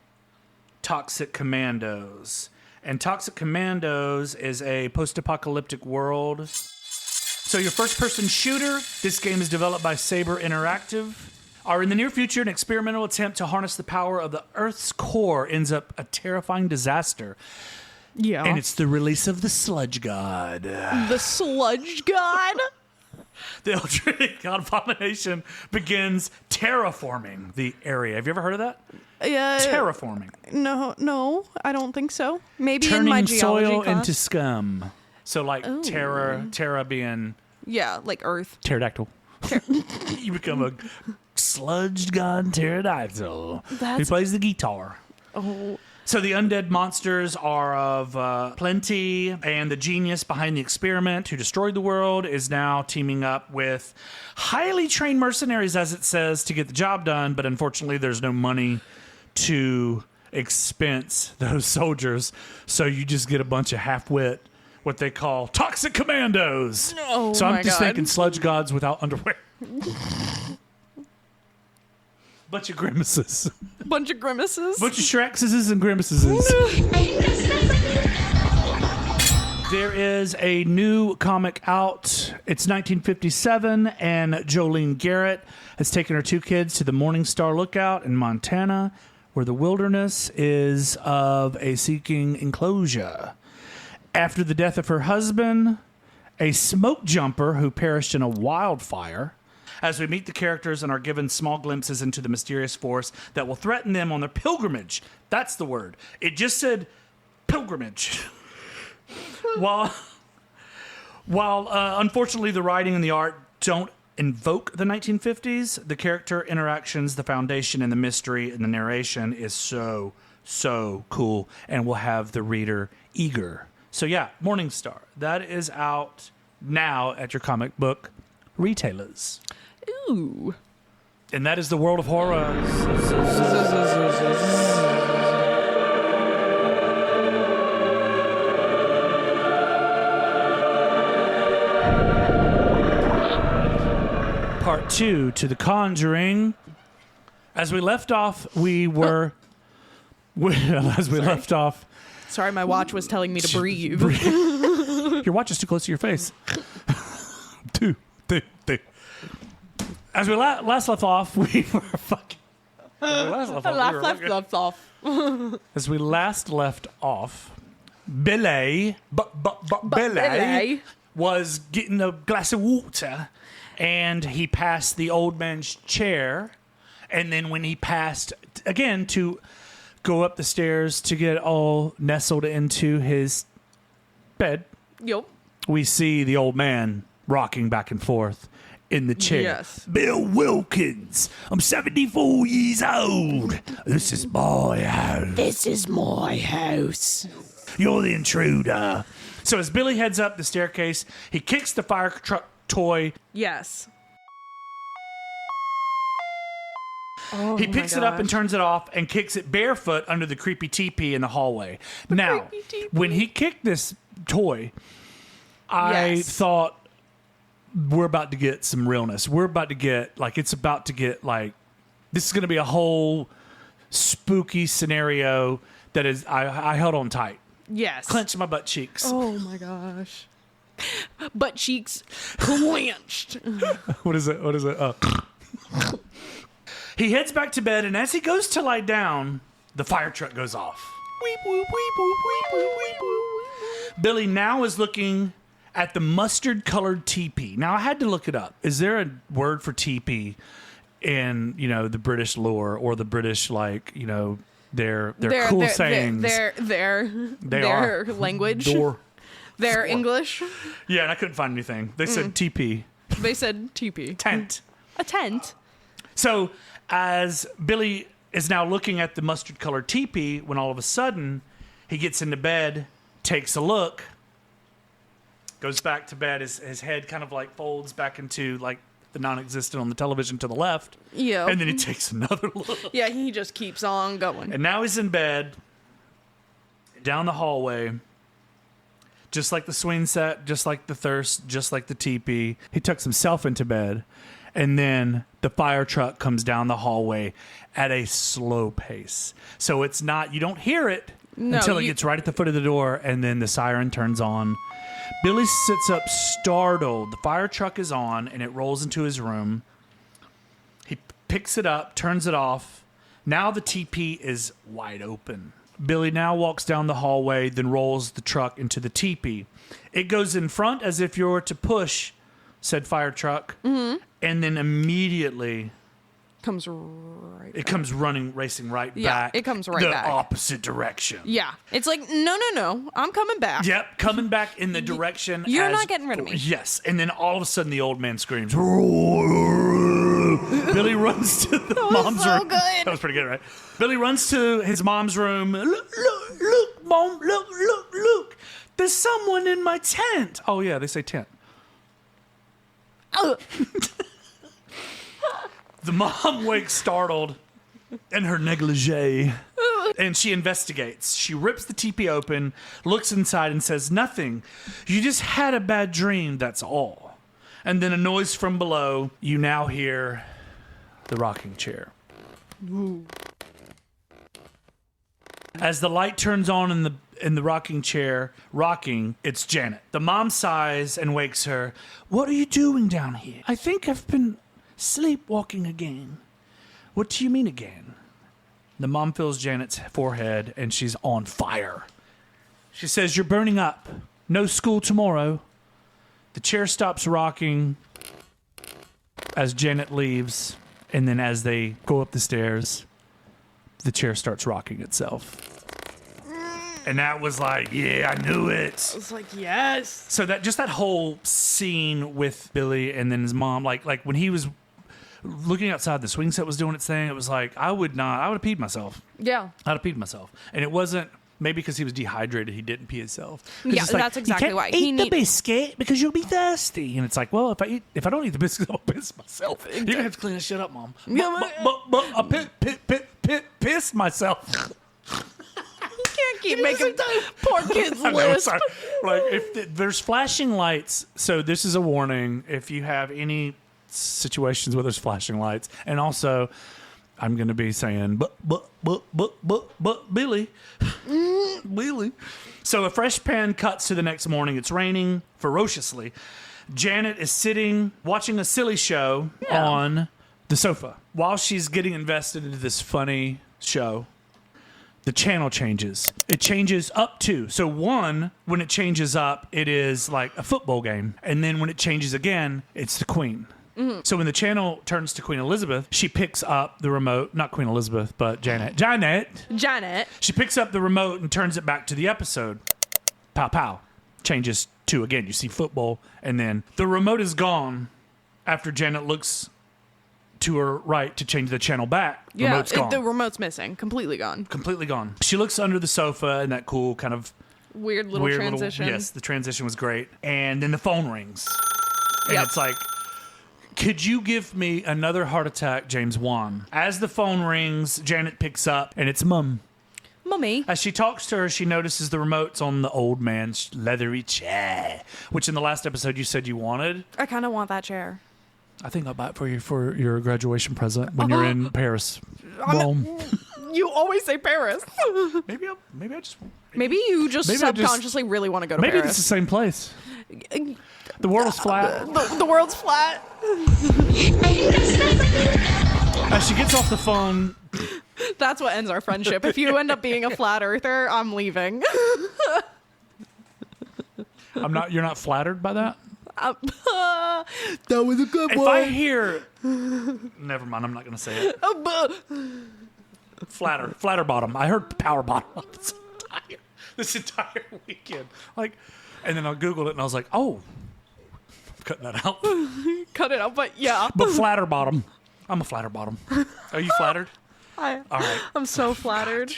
[SPEAKER 2] Toxic Commandos. And Toxic Commandos is a post-apocalyptic world. So your first-person shooter, this game is developed by Saber Interactive. Are in the near future, an experimental attempt to harness the power of the Earth's core ends up a terrifying disaster.
[SPEAKER 3] Yeah.
[SPEAKER 2] And it's the release of the Sludge God.
[SPEAKER 3] The Sludge God?
[SPEAKER 2] The Eldritch Abomination begins terraforming the area. Have you ever heard of that?
[SPEAKER 3] Yeah.
[SPEAKER 2] Terraforming.
[SPEAKER 3] No, I don't think so. Maybe
[SPEAKER 2] Turning
[SPEAKER 3] in my geology
[SPEAKER 2] soil
[SPEAKER 3] class.
[SPEAKER 2] into scum. So like terra being
[SPEAKER 3] Yeah, like Earth.
[SPEAKER 2] pterodactyl. You become a sludged god pterodactyl. He plays the guitar.
[SPEAKER 3] Oh.
[SPEAKER 2] So the undead monsters are of plenty, and the genius behind the experiment who destroyed the world is now teaming up with highly trained mercenaries, as it says, to get the job done. But unfortunately, there's no money to expense those soldiers. So you just get a bunch of half-wit, what they call toxic commandos.
[SPEAKER 3] Oh,
[SPEAKER 2] so I'm
[SPEAKER 3] my
[SPEAKER 2] just
[SPEAKER 3] God.
[SPEAKER 2] thinking sludge gods without underwear. Bunch of grimaces.
[SPEAKER 3] Bunch of grimaces.
[SPEAKER 2] Bunch of Shrexes and grimaces. There is a new comic out. It's 1957, and Jolene Garrett has taken her two kids to the Morning Star Lookout in Montana, where the wilderness is of a seeking enclosure. After the death of her husband, a smoke jumper who perished in a wildfire, as we meet the characters and are given small glimpses into the mysterious force that will threaten them on their pilgrimage. That's the word. It just said pilgrimage. While unfortunately the writing and the art don't invoke the 1950s, the character interactions, the foundation, and the mystery and the narration is so cool and will have the reader eager. So yeah, Morning Star. That is out now at your comic book retailers.
[SPEAKER 3] Ooh.
[SPEAKER 2] And that is the world of horror. Part 2 to The Conjuring. As we left off, left off.
[SPEAKER 3] Sorry, my watch was telling me to breathe.
[SPEAKER 2] Your watch is too close to your face. Two. As we last left off, we were fucking. As we last left off, Billy was getting a glass of water, and he passed the old man's chair, and then when he passed again to go up the stairs to get all nestled into his bed,
[SPEAKER 3] Yup.
[SPEAKER 2] we see the old man rocking back and forth in the chair.
[SPEAKER 3] Yes.
[SPEAKER 2] Bill Wilkins, I'm 74 years old. This is my house.
[SPEAKER 3] This is my house.
[SPEAKER 2] You're the intruder. So as Billy heads up the staircase, he kicks the fire truck toy.
[SPEAKER 3] Yes.
[SPEAKER 2] He picks it up and turns it off and kicks it barefoot under the creepy teepee in the hallway. Now, when he kicked this toy, I thought we're about to get some realness. We're about to get, like, it's about to get, like, this is going to be a whole spooky scenario that is, I held on tight.
[SPEAKER 3] Yes.
[SPEAKER 2] Clenched my butt cheeks.
[SPEAKER 3] Oh my gosh. Butt cheeks clenched.
[SPEAKER 2] What is it? He heads back to bed, and as he goes to lie down, the fire truck goes off. Weep, whoop, weep, whoop, weep, whoop, weep, whoop. Billy now is looking at the mustard-colored teepee. Now, I had to look it up. Is there a word for teepee in, the British lore or the British, their cool sayings?
[SPEAKER 3] Their language. Their English.
[SPEAKER 2] Yeah, and I couldn't find anything. They said teepee.
[SPEAKER 3] They said teepee.
[SPEAKER 2] Tent.
[SPEAKER 3] A tent.
[SPEAKER 2] So, as Billy is now looking at the mustard-colored teepee, when all of a sudden he gets into bed, takes a look, goes back to bed, his head kind of folds back into the non-existent on the television to the left.
[SPEAKER 3] Yeah.
[SPEAKER 2] And then he takes another look.
[SPEAKER 3] Yeah, he just keeps on going.
[SPEAKER 2] And now he's in bed, down the hallway, just like the swing set, just like the thirst, just like the teepee. He tucks himself into bed, and then the fire truck comes down the hallway at a slow pace. So it's not, you don't hear it until it gets right at the foot of the door, and then the siren turns on. Billy sits up startled. The fire truck is on, and it rolls into his room. He picks it up, turns it off. Now the teepee is wide open. Billy now walks down the hallway, then rolls the truck into the teepee. It goes in front as if you were to push said fire truck, and then immediately
[SPEAKER 3] comes right back.
[SPEAKER 2] It comes racing right
[SPEAKER 3] Yeah,
[SPEAKER 2] back.
[SPEAKER 3] it comes right back.
[SPEAKER 2] The opposite direction.
[SPEAKER 3] Yeah. It's like, no, I'm coming back.
[SPEAKER 2] Yep, coming back in the direction.
[SPEAKER 3] You're not getting rid of me.
[SPEAKER 2] Yes, and then all of a sudden the old man screams. Billy runs to the mom's room.
[SPEAKER 3] Good.
[SPEAKER 2] That was pretty good, right? Billy runs to his mom's room. Look, Mom, look. There's someone in my tent. Oh, yeah, they say tent. The mom wakes startled in her negligee, and she investigates. She rips the teepee open, looks inside, and says, "Nothing. You just had a bad dream, that's all." And then a noise from below. You now hear the rocking chair.
[SPEAKER 3] Ooh.
[SPEAKER 2] As the light turns on in the rocking chair, it's Janet. The mom sighs and wakes her. "What are you doing down here?" "I think I've been sleepwalking again." "What do you mean again?" The mom feels Janet's forehead, and she's on fire. She says, "You're burning up. No school tomorrow." The chair stops rocking as Janet leaves, and then as they go up the stairs, the chair starts rocking itself. And that was like, yeah, I knew it.
[SPEAKER 3] I was like, yes.
[SPEAKER 2] So that whole scene with Billy and then his mom, like when he was looking outside, the swing set was doing its thing. It was like, I would have peed myself.
[SPEAKER 3] Yeah.
[SPEAKER 2] I'd have peed myself. And it wasn't, maybe because he was dehydrated, he didn't pee himself.
[SPEAKER 3] Yeah, that's exactly why.
[SPEAKER 2] Eat the biscuit because you'll be thirsty. And it's like, well, if I don't eat the biscuit, I'll piss myself. You're gonna have to clean this shit up, Mom. But I pissed myself.
[SPEAKER 3] You can't keep making poor kids
[SPEAKER 2] I know,
[SPEAKER 3] lisp.
[SPEAKER 2] sorry. Like if there's flashing lights, so this is a warning. If you have any situations where there's flashing lights, and also I'm going to be saying, but Billy. Billy. So a fresh pan cuts to the next morning. It's raining ferociously. Janet is sitting, watching a silly show on the sofa. While she's getting invested into this funny show, the channel changes. It changes up to. So one, when it changes up, it is like a football game. And then when it changes again, it's the Queen. Mm-hmm. So when the channel turns to Queen Elizabeth, she picks up the remote, not Queen Elizabeth, but Janet. She picks up the remote and turns it back to the episode. Pow, pow. Changes to, again, you see football, and then the remote is gone after Janet looks to her right to change the channel back.
[SPEAKER 3] Yeah,
[SPEAKER 2] Remote's gone.
[SPEAKER 3] The remote's missing. Completely gone.
[SPEAKER 2] Completely gone. She looks under the sofa in that cool kind of
[SPEAKER 3] weird little transition.
[SPEAKER 2] Yes, the transition was great. And then the phone rings. And it's like, could you give me another heart attack, James Wan? As the phone rings, Janet picks up, and it's Mum.
[SPEAKER 3] Mummy.
[SPEAKER 2] As she talks to her, she notices the remote's on the old man's leathery chair, which in the last episode you said you wanted.
[SPEAKER 3] I kind of want that chair.
[SPEAKER 2] I think I'll buy it for you for your graduation present when you're in Paris. Boom.
[SPEAKER 3] You always say Paris.
[SPEAKER 2] Maybe I just.
[SPEAKER 3] Maybe you just
[SPEAKER 2] Maybe I just-
[SPEAKER 3] subconsciously really want to go to
[SPEAKER 2] Maybe it's
[SPEAKER 3] Paris.
[SPEAKER 2] the same place. The world's flat.
[SPEAKER 3] The world's flat.
[SPEAKER 2] As she gets off the phone,
[SPEAKER 3] That's what ends our friendship. If you end up being a flat earther, I'm leaving.
[SPEAKER 2] you're not flattered by that?
[SPEAKER 3] That was a good
[SPEAKER 2] If I hear, never mind, I'm not going to say it. Flatter bottom. I heard power bottom this entire weekend. And then I Googled it and I was like, oh, I'm cutting that out.
[SPEAKER 3] Cut it out, but yeah.
[SPEAKER 2] But flatter bottom. I'm a flatter bottom. Are you flattered? All right.
[SPEAKER 3] I'm so flattered.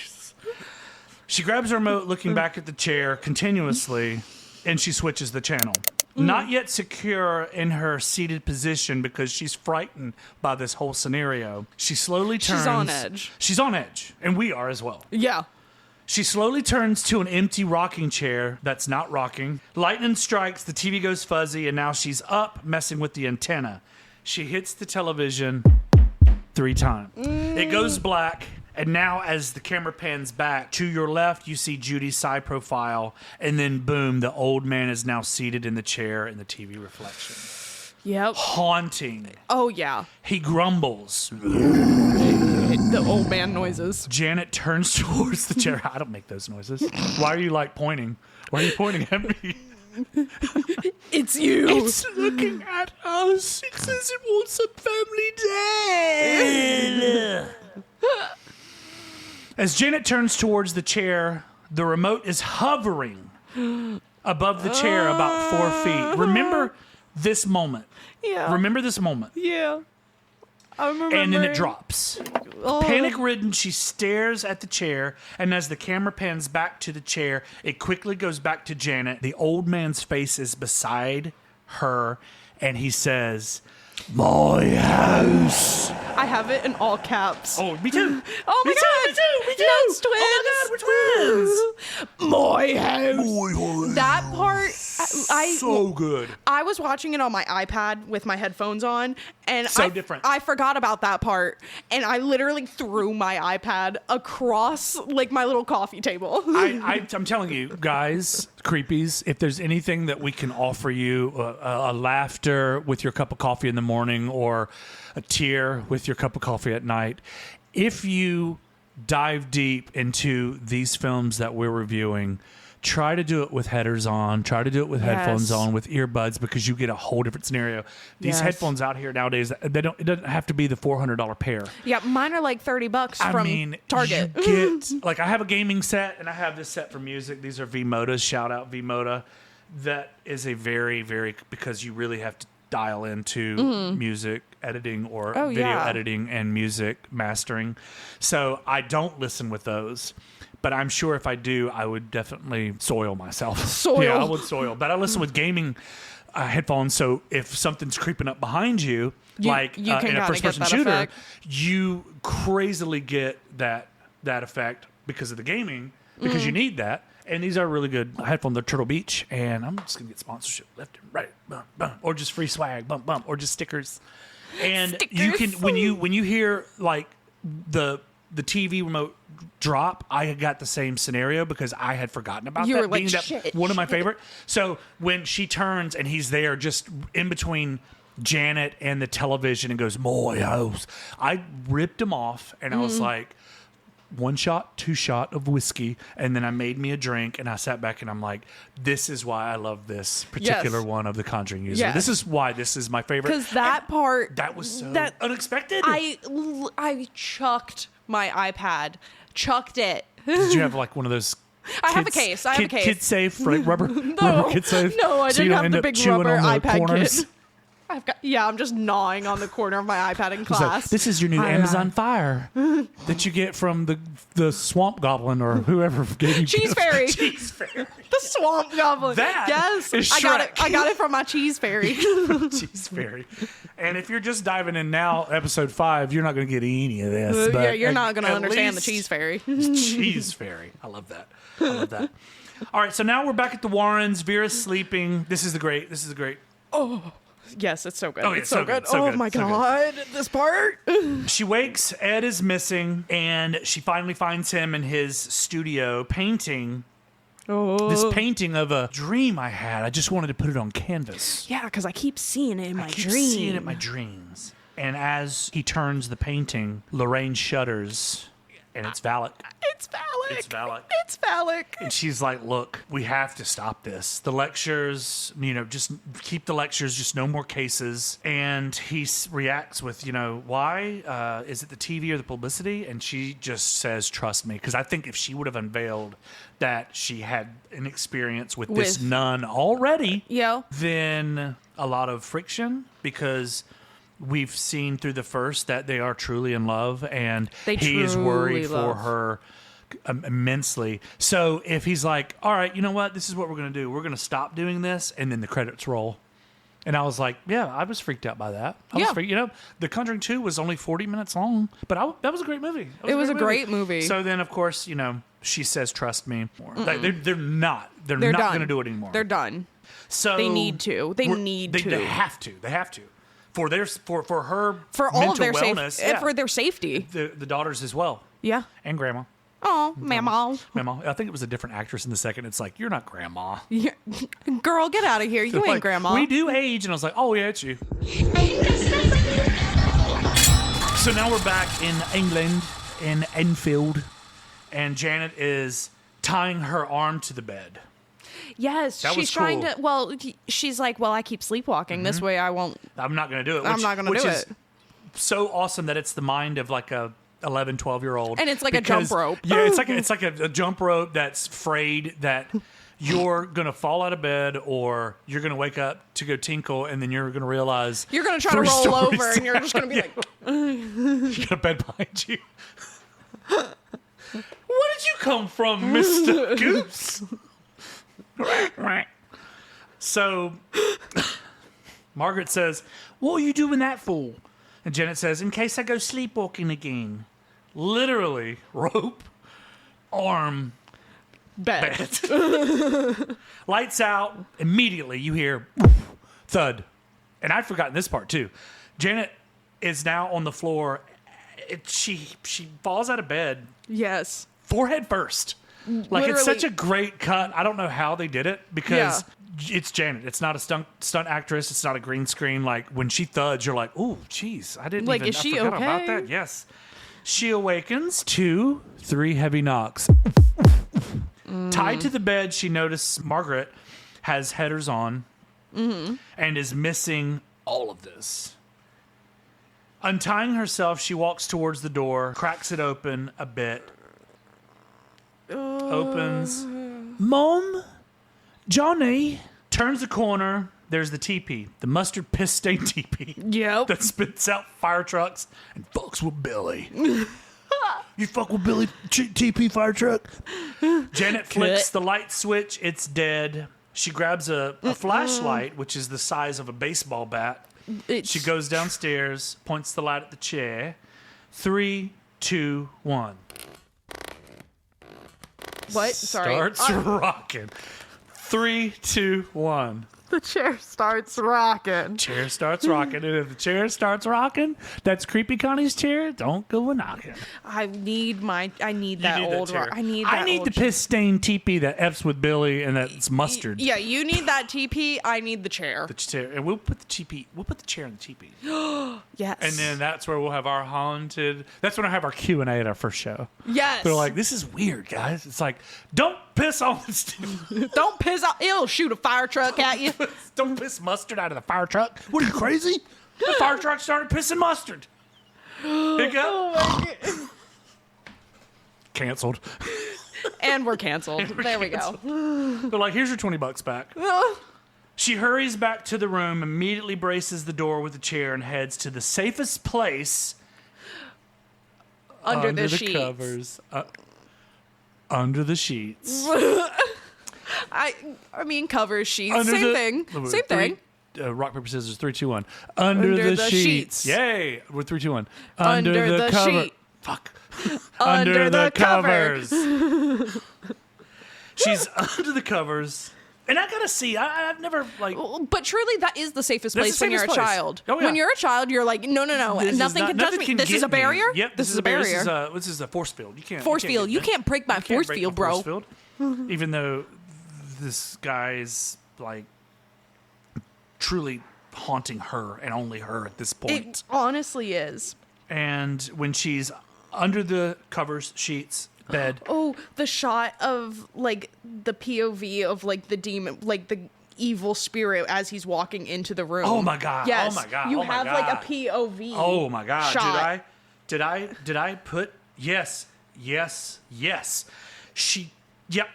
[SPEAKER 2] She grabs her remote, looking back at the chair continuously, and she switches the channel. Not yet secure in her seated position because she's frightened by this whole scenario. She slowly turns.
[SPEAKER 3] She's on edge.
[SPEAKER 2] She's on edge, and we are as well.
[SPEAKER 3] Yeah.
[SPEAKER 2] She slowly turns to an empty rocking chair that's not rocking. Lightning strikes, the TV goes fuzzy, and now she's up messing with the antenna. She hits the television 3 times. It goes black, and now as the camera pans back, to your left, you see Judy's side profile, and then boom, the old man is now seated in the chair in the TV reflection.
[SPEAKER 3] Yep.
[SPEAKER 2] Haunting.
[SPEAKER 3] Oh, yeah.
[SPEAKER 2] He grumbles.
[SPEAKER 3] The old man noises.
[SPEAKER 2] Janet turns towards the chair. I don't make those noises. Why are you pointing? Why are you pointing at me?
[SPEAKER 3] It's you.
[SPEAKER 2] It's looking at us. It says it wants a family day. As Janet turns towards the chair, the remote is hovering above the chair about 4 feet. Remember this moment.
[SPEAKER 3] Yeah.
[SPEAKER 2] Remember this moment.
[SPEAKER 3] Yeah. I remember.
[SPEAKER 2] And then it drops. Panic-ridden, she stares at the chair, and as the camera pans back to the chair, it quickly goes back to Janet. The old man's face is beside her, and he says, "My house."
[SPEAKER 3] I have it in all caps.
[SPEAKER 2] Oh, me too.
[SPEAKER 3] Oh my God.
[SPEAKER 2] Me too.
[SPEAKER 3] That's twins.
[SPEAKER 2] Oh my God, we're twins.
[SPEAKER 3] My house.
[SPEAKER 2] My house.
[SPEAKER 3] That part,
[SPEAKER 2] So good.
[SPEAKER 3] I was watching it on my iPad with my headphones on, and
[SPEAKER 2] So different.
[SPEAKER 3] I forgot about that part, and I literally threw my iPad across my little coffee table.
[SPEAKER 2] I'm telling you, guys, creepies, if there's anything that we can offer you, a laughter with your cup of coffee in the morning or a tear with your cup of coffee at night, if you dive deep into these films that we're reviewing, try to do it with headers on, try to do it with headphones on, with earbuds, because you get a whole different scenario. These headphones out here nowadays, it doesn't have to be the $400 pair.
[SPEAKER 3] Yeah, mine are like $30 from Target.
[SPEAKER 2] You get, I have a gaming set, and I have this set for music. These are V-Modas. Shout out V-Moda. That is a very, very, because you really have to dial into music editing or video editing and music mastering. So I don't listen with those. But I'm sure if I do, I would definitely soil myself. Yeah, I would soil. But I listen with gaming headphones, so if something's creeping up behind you,
[SPEAKER 3] you
[SPEAKER 2] in a first-person shooter, effect. You crazily get that effect because of the gaming, because you need that. And these are really good headphones. They're Turtle Beach, and I'm just going to get sponsorship left and right, bump, bump, or just free swag, bump, bump, or just stickers. And you can, when you hear the TV remote drop, I had got the same scenario because I had forgotten about that being one of my favorite. So when she turns and he's there just in between Janet and the television and goes, "My house," I ripped him off and I was like, 1 shot, 2 shot of whiskey, and then I made me a drink and I sat back and I'm like, this is why I love this particular one of the Conjuring user. This is why this is my favorite.
[SPEAKER 3] Because that part
[SPEAKER 2] was so unexpected.
[SPEAKER 3] I chucked my iPad. Chucked it.
[SPEAKER 2] Did you have one of those?
[SPEAKER 3] I have a case. I have a case.
[SPEAKER 2] Kid safe, rubber kid safe.
[SPEAKER 3] No, I didn't have the big rubber iPad kit. I'm just gnawing on the corner of my iPad in
[SPEAKER 2] So,
[SPEAKER 3] class.
[SPEAKER 2] this is your new Amazon Fire that you get from the Swamp Goblin or whoever gave you
[SPEAKER 3] Cheese Fairy.
[SPEAKER 2] Cheese Fairy.
[SPEAKER 3] The Swamp Goblin.
[SPEAKER 2] That
[SPEAKER 3] yes,
[SPEAKER 2] is
[SPEAKER 3] I got it.
[SPEAKER 2] Shrek.
[SPEAKER 3] I got it from my Cheese Fairy.
[SPEAKER 2] Cheese Fairy. And if you're just diving in now, episode 5, you're not going to get any of this. But
[SPEAKER 3] yeah, you're not going to
[SPEAKER 2] at
[SPEAKER 3] understand the
[SPEAKER 2] least-
[SPEAKER 3] Cheese Fairy.
[SPEAKER 2] Cheese Fairy. I love that. I love that. All right, so now we're back at the Warrens. Vera's sleeping. This is the great.
[SPEAKER 3] Yes, it's so good.
[SPEAKER 2] Oh, yeah,
[SPEAKER 3] it's so good.
[SPEAKER 2] so
[SPEAKER 3] oh
[SPEAKER 2] good,
[SPEAKER 3] my
[SPEAKER 2] so good.
[SPEAKER 3] god, this part.
[SPEAKER 2] She wakes. Ed is missing, and she finally finds him in his studio painting. This painting of a dream I had. I just wanted to put it on canvas.
[SPEAKER 3] Yeah, because I keep seeing it in my
[SPEAKER 2] I keep
[SPEAKER 3] dreams.
[SPEAKER 2] seeing it in my dreams. And as he turns the painting, Lorraine shudders, and it's Valak.
[SPEAKER 3] It's phallic.
[SPEAKER 2] It's Valak.
[SPEAKER 3] It's phallic.
[SPEAKER 2] And she's like, look, we have to stop this. The lectures, just keep the lectures, just no more cases. And he reacts with, why? Is it the TV or the publicity? And she just says, trust me. Because I think if she would have unveiled that she had an experience with this nun already, then a lot of friction, because we've seen through the first that they are truly in love, and he is worried for her immensely. So if he's like, all right, you know what? This is what we're going to do. We're going to stop doing this, and then the credits roll. And I was like, yeah, I was freaked out by that. I was freaked, The Conjuring 2 was only 40 minutes long, but that was a great movie.
[SPEAKER 3] It was a great movie.
[SPEAKER 2] So then, of course, she says, trust me. Like, they're not going to do it anymore.
[SPEAKER 3] They're done.
[SPEAKER 2] So
[SPEAKER 3] They need to. They
[SPEAKER 2] have to. They have to. For her
[SPEAKER 3] For all of their
[SPEAKER 2] wellness,
[SPEAKER 3] for their safety.
[SPEAKER 2] the daughters as well.
[SPEAKER 3] Yeah.
[SPEAKER 2] And grandma.
[SPEAKER 3] Oh, mama.
[SPEAKER 2] Grandma. I think it was a different actress in the second. It's like, you're not grandma.
[SPEAKER 3] Girl, get out of here. You
[SPEAKER 2] They're
[SPEAKER 3] ain't
[SPEAKER 2] like,
[SPEAKER 3] grandma.
[SPEAKER 2] We do age. And I was like, oh, yeah, it's you. So now we're back in England, in Enfield. And Janet is tying her arm to the bed.
[SPEAKER 3] Yes,
[SPEAKER 2] That
[SPEAKER 3] she's
[SPEAKER 2] was
[SPEAKER 3] trying
[SPEAKER 2] cool.
[SPEAKER 3] to. Well, she's like, I keep sleepwalking. This way I won't.
[SPEAKER 2] I'm not going to do it.
[SPEAKER 3] I'm not going to do it.
[SPEAKER 2] So awesome that it's the mind of like a 11, 12-year-old.
[SPEAKER 3] And it's like a jump rope.
[SPEAKER 2] Yeah, it's like a jump rope that's frayed that you're going to fall out of bed or you're going to wake up to go tinkle and then you're going to realize
[SPEAKER 3] You're going to try to
[SPEAKER 2] 3
[SPEAKER 3] roll
[SPEAKER 2] stories
[SPEAKER 3] over and you're just going to be like,
[SPEAKER 2] you got a bed behind you. Where did you come from, Mr. Goose? So Margaret says, what are you doing that for? And Janet says, in case I go sleepwalking again. Literally, rope, arm,
[SPEAKER 3] bed.
[SPEAKER 2] Lights out. Immediately, you hear thud. And I'd forgotten this part, too. Janet is now on the floor. She falls out of bed.
[SPEAKER 3] Yes.
[SPEAKER 2] Forehead first. Like,
[SPEAKER 3] Literally.
[SPEAKER 2] it's such a great cut. I don't know how they did it because it's Janet. It's not a stunt actress. It's not a green screen. Like, when she thuds, you're like, oh, jeez. I didn't
[SPEAKER 3] Is she
[SPEAKER 2] I forgot
[SPEAKER 3] okay?
[SPEAKER 2] about that. Yes. She awakens to 3 heavy knocks. Tied to the bed, she noticed Margaret has headers on and is missing all of this. Untying herself, she walks towards the door, cracks it open a bit, opens. Mom? Johnny? Turns the corner. There's the teepee, the mustard piss stained teepee.
[SPEAKER 3] Yep.
[SPEAKER 2] That spits out fire trucks and fucks with Billy. You fuck with Billy, TP fire truck? Janet flicks the light switch. It's dead. She grabs a flashlight, which is the size of a baseball bat. She goes downstairs, points the light at the chair. 3, 2, 1.
[SPEAKER 3] What? Sorry.
[SPEAKER 2] Starts rocking. 3, 2, 1.
[SPEAKER 3] The chair starts rocking.
[SPEAKER 2] Chair starts rocking. And if the chair starts rocking, that's Creepy Connie's chair. Don't go a knocking.
[SPEAKER 3] I need
[SPEAKER 2] You
[SPEAKER 3] that
[SPEAKER 2] need
[SPEAKER 3] old
[SPEAKER 2] chair.
[SPEAKER 3] rock. I need
[SPEAKER 2] the piss stained teepee that F's with Billy and that's mustard.
[SPEAKER 3] Yeah, you need that TP. I need the chair.
[SPEAKER 2] The chair. And we'll put the teepee. We'll put the chair in the teepee.
[SPEAKER 3] Yes.
[SPEAKER 2] And then that's where we'll have our haunted. That's when I have our Q&A at our first show.
[SPEAKER 3] Yes.
[SPEAKER 2] They're like, this is weird, guys. It's like, don't piss on this.
[SPEAKER 3] Don't piss off. It'll shoot a fire truck at you.
[SPEAKER 2] Don't piss mustard out of the fire truck. What are you, crazy? The fire truck started pissing mustard. Hiccup.
[SPEAKER 3] Oh my God.
[SPEAKER 2] Canceled.
[SPEAKER 3] And we're canceled. There we go.
[SPEAKER 2] They're like, here's your $20 back. She hurries back to the room, immediately braces the door with a chair, and heads to the safest place
[SPEAKER 3] Under the sheets.
[SPEAKER 2] covers. Under the sheets.
[SPEAKER 3] I mean, covers, sheets.
[SPEAKER 2] Under
[SPEAKER 3] Same
[SPEAKER 2] the-
[SPEAKER 3] thing.
[SPEAKER 2] Wait,
[SPEAKER 3] Same thing.
[SPEAKER 2] Rock, paper, scissors, 3, 2, 1. Under the sheets. Yay! We're 3, 2, 1.
[SPEAKER 3] Under the
[SPEAKER 2] cover.
[SPEAKER 3] sheet.
[SPEAKER 2] Fuck.
[SPEAKER 3] Under the
[SPEAKER 2] covers. She's under the covers. And I gotta see, I've never, like...
[SPEAKER 3] But truly, that is the safest
[SPEAKER 2] That's
[SPEAKER 3] place
[SPEAKER 2] the
[SPEAKER 3] when you're a
[SPEAKER 2] safest place.
[SPEAKER 3] child.
[SPEAKER 2] Oh, yeah.
[SPEAKER 3] When you're a child, you're like, no, nothing can touch me. This is a barrier?
[SPEAKER 2] Yep,
[SPEAKER 3] This is a barrier.
[SPEAKER 2] This is a force field. You can't...
[SPEAKER 3] Force field. You can't break my force
[SPEAKER 2] break
[SPEAKER 3] field,
[SPEAKER 2] my
[SPEAKER 3] bro.
[SPEAKER 2] force field. Even though this guy's, like, truly haunting her and only her at this point.
[SPEAKER 3] It honestly is.
[SPEAKER 2] And when she's under the covers, sheets, bed...
[SPEAKER 3] Oh, the shot of, like, the POV of, like, the demon, like, the evil spirit as he's walking into the room.
[SPEAKER 2] Oh, my God.
[SPEAKER 3] Yes.
[SPEAKER 2] Oh, my God.
[SPEAKER 3] You
[SPEAKER 2] Oh, my
[SPEAKER 3] have, like,
[SPEAKER 2] God.
[SPEAKER 3] a POV
[SPEAKER 2] Oh my God!
[SPEAKER 3] shot.
[SPEAKER 2] Did I put yes? She, yep.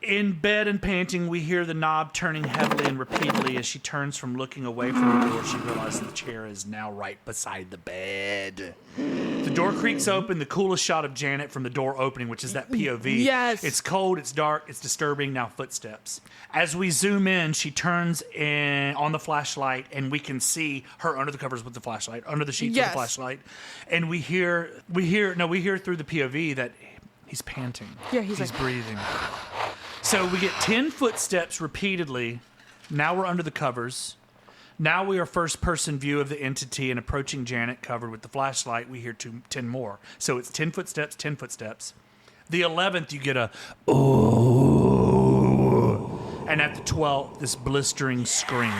[SPEAKER 2] In bed and panting, we hear the knob turning heavily and repeatedly. As she turns from looking away from the door, she realizes the chair is now right beside the bed. The door creaks open. The coolest shot of Janet from the door opening, which is that POV.
[SPEAKER 3] Yes.
[SPEAKER 2] It's cold. It's dark. It's disturbing. Now footsteps. As we zoom in, she turns in on the flashlight, and we can see her under the covers with the flashlight, under the sheets with the flashlight, and we hear through the POV that he's panting.
[SPEAKER 3] Yeah, he's
[SPEAKER 2] he's
[SPEAKER 3] like-
[SPEAKER 2] breathing. So we get 10 footsteps repeatedly. Now we're under the covers. Now we are first-person view of the entity and approaching Janet covered with the flashlight. We hear 10 more. So it's 10 footsteps, 10 footsteps. The 11th, you get a, oh. And at the 12th, this blistering scream,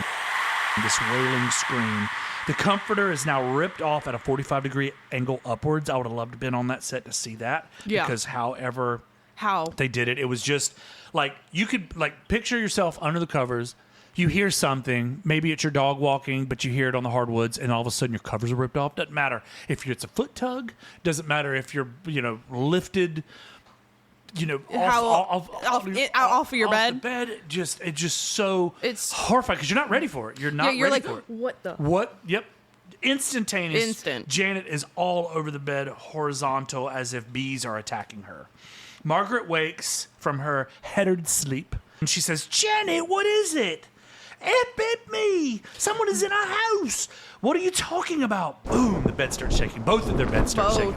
[SPEAKER 2] this wailing scream. The comforter is now ripped off at a 45-degree angle upwards. I would have loved to have been on that set to see that.
[SPEAKER 3] Yeah.
[SPEAKER 2] Because however
[SPEAKER 3] How?
[SPEAKER 2] they did it, it was just like you could like picture yourself under the covers. You hear something, maybe it's your dog walking, but you hear it on the hardwoods, and all of a sudden your covers are ripped off. Doesn't matter if it's a foot tug. Doesn't matter if you're lifted. Off
[SPEAKER 3] of your bed.
[SPEAKER 2] The bed. It's just so
[SPEAKER 3] It's
[SPEAKER 2] horrifying because you're not ready for it. You're not
[SPEAKER 3] you're
[SPEAKER 2] ready
[SPEAKER 3] like,
[SPEAKER 2] for it.
[SPEAKER 3] what the?
[SPEAKER 2] What? Yep. Instantaneous.
[SPEAKER 3] Instant.
[SPEAKER 2] Janet is all over the bed, horizontal, as if bees are attacking her. Margaret wakes from her headed sleep, and she says, "Janet, what is it? It bit me. Someone is in our house. What are you talking about?" Boom, the bed starts shaking. Both of their beds start shaking.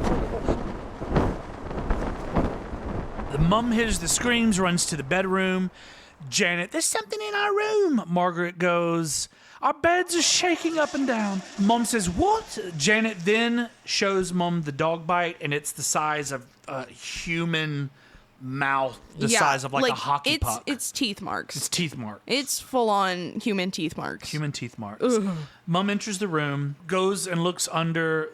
[SPEAKER 2] The mum hears the screams, runs to the bedroom. Janet, "There's something in our room." Margaret goes, "Our beds are shaking up and down." Mom says, "What?" Janet then shows Mom the dog bite, and it's the size of a human mouth, the size of like a hockey puck.
[SPEAKER 3] It's teeth marks.
[SPEAKER 2] It's teeth marks.
[SPEAKER 3] It's full on human teeth marks.
[SPEAKER 2] Human teeth marks. Mom enters the room, goes and looks under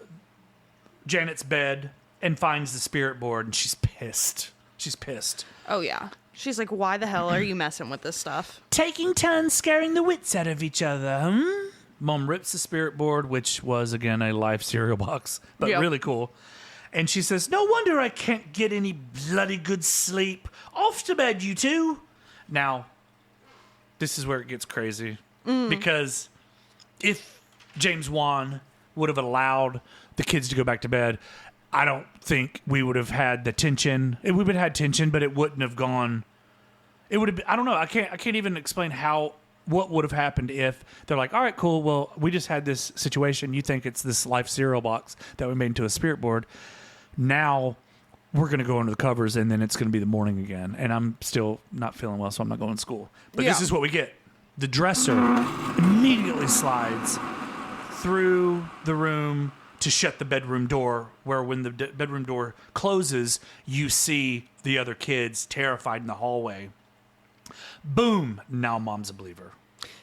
[SPEAKER 2] Janet's bed, and finds the spirit board, and she's pissed. She's pissed.
[SPEAKER 3] Oh yeah. She's like, why the hell are you messing with this stuff?
[SPEAKER 2] Taking turns scaring the wits out of each other, Mom rips the spirit board, which was, again, a live cereal box, but
[SPEAKER 3] Yep.
[SPEAKER 2] really cool. And she says, "No wonder I can't get any bloody good sleep. Off to bed, you two." Now, this is where it gets crazy. Because if James Wan would have allowed the kids to go back to bed, I don't think we would have had the tension. We would have had tension, but it wouldn't have gone. It would have been, I don't know. I can't even explain what would have happened if they're like, "All right, cool. Well, we just had this situation. You think it's this life cereal box that we made into a spirit board. Now we're going to go under the covers, and then it's going to be the morning again. And I'm still not feeling well, so I'm not going to school." But this
[SPEAKER 3] Yeah.
[SPEAKER 2] is what we get. The dresser immediately slides through the room to shut the bedroom door, where when the bedroom door closes, you see the other kids terrified in the hallway. Boom. Now Mom's a believer.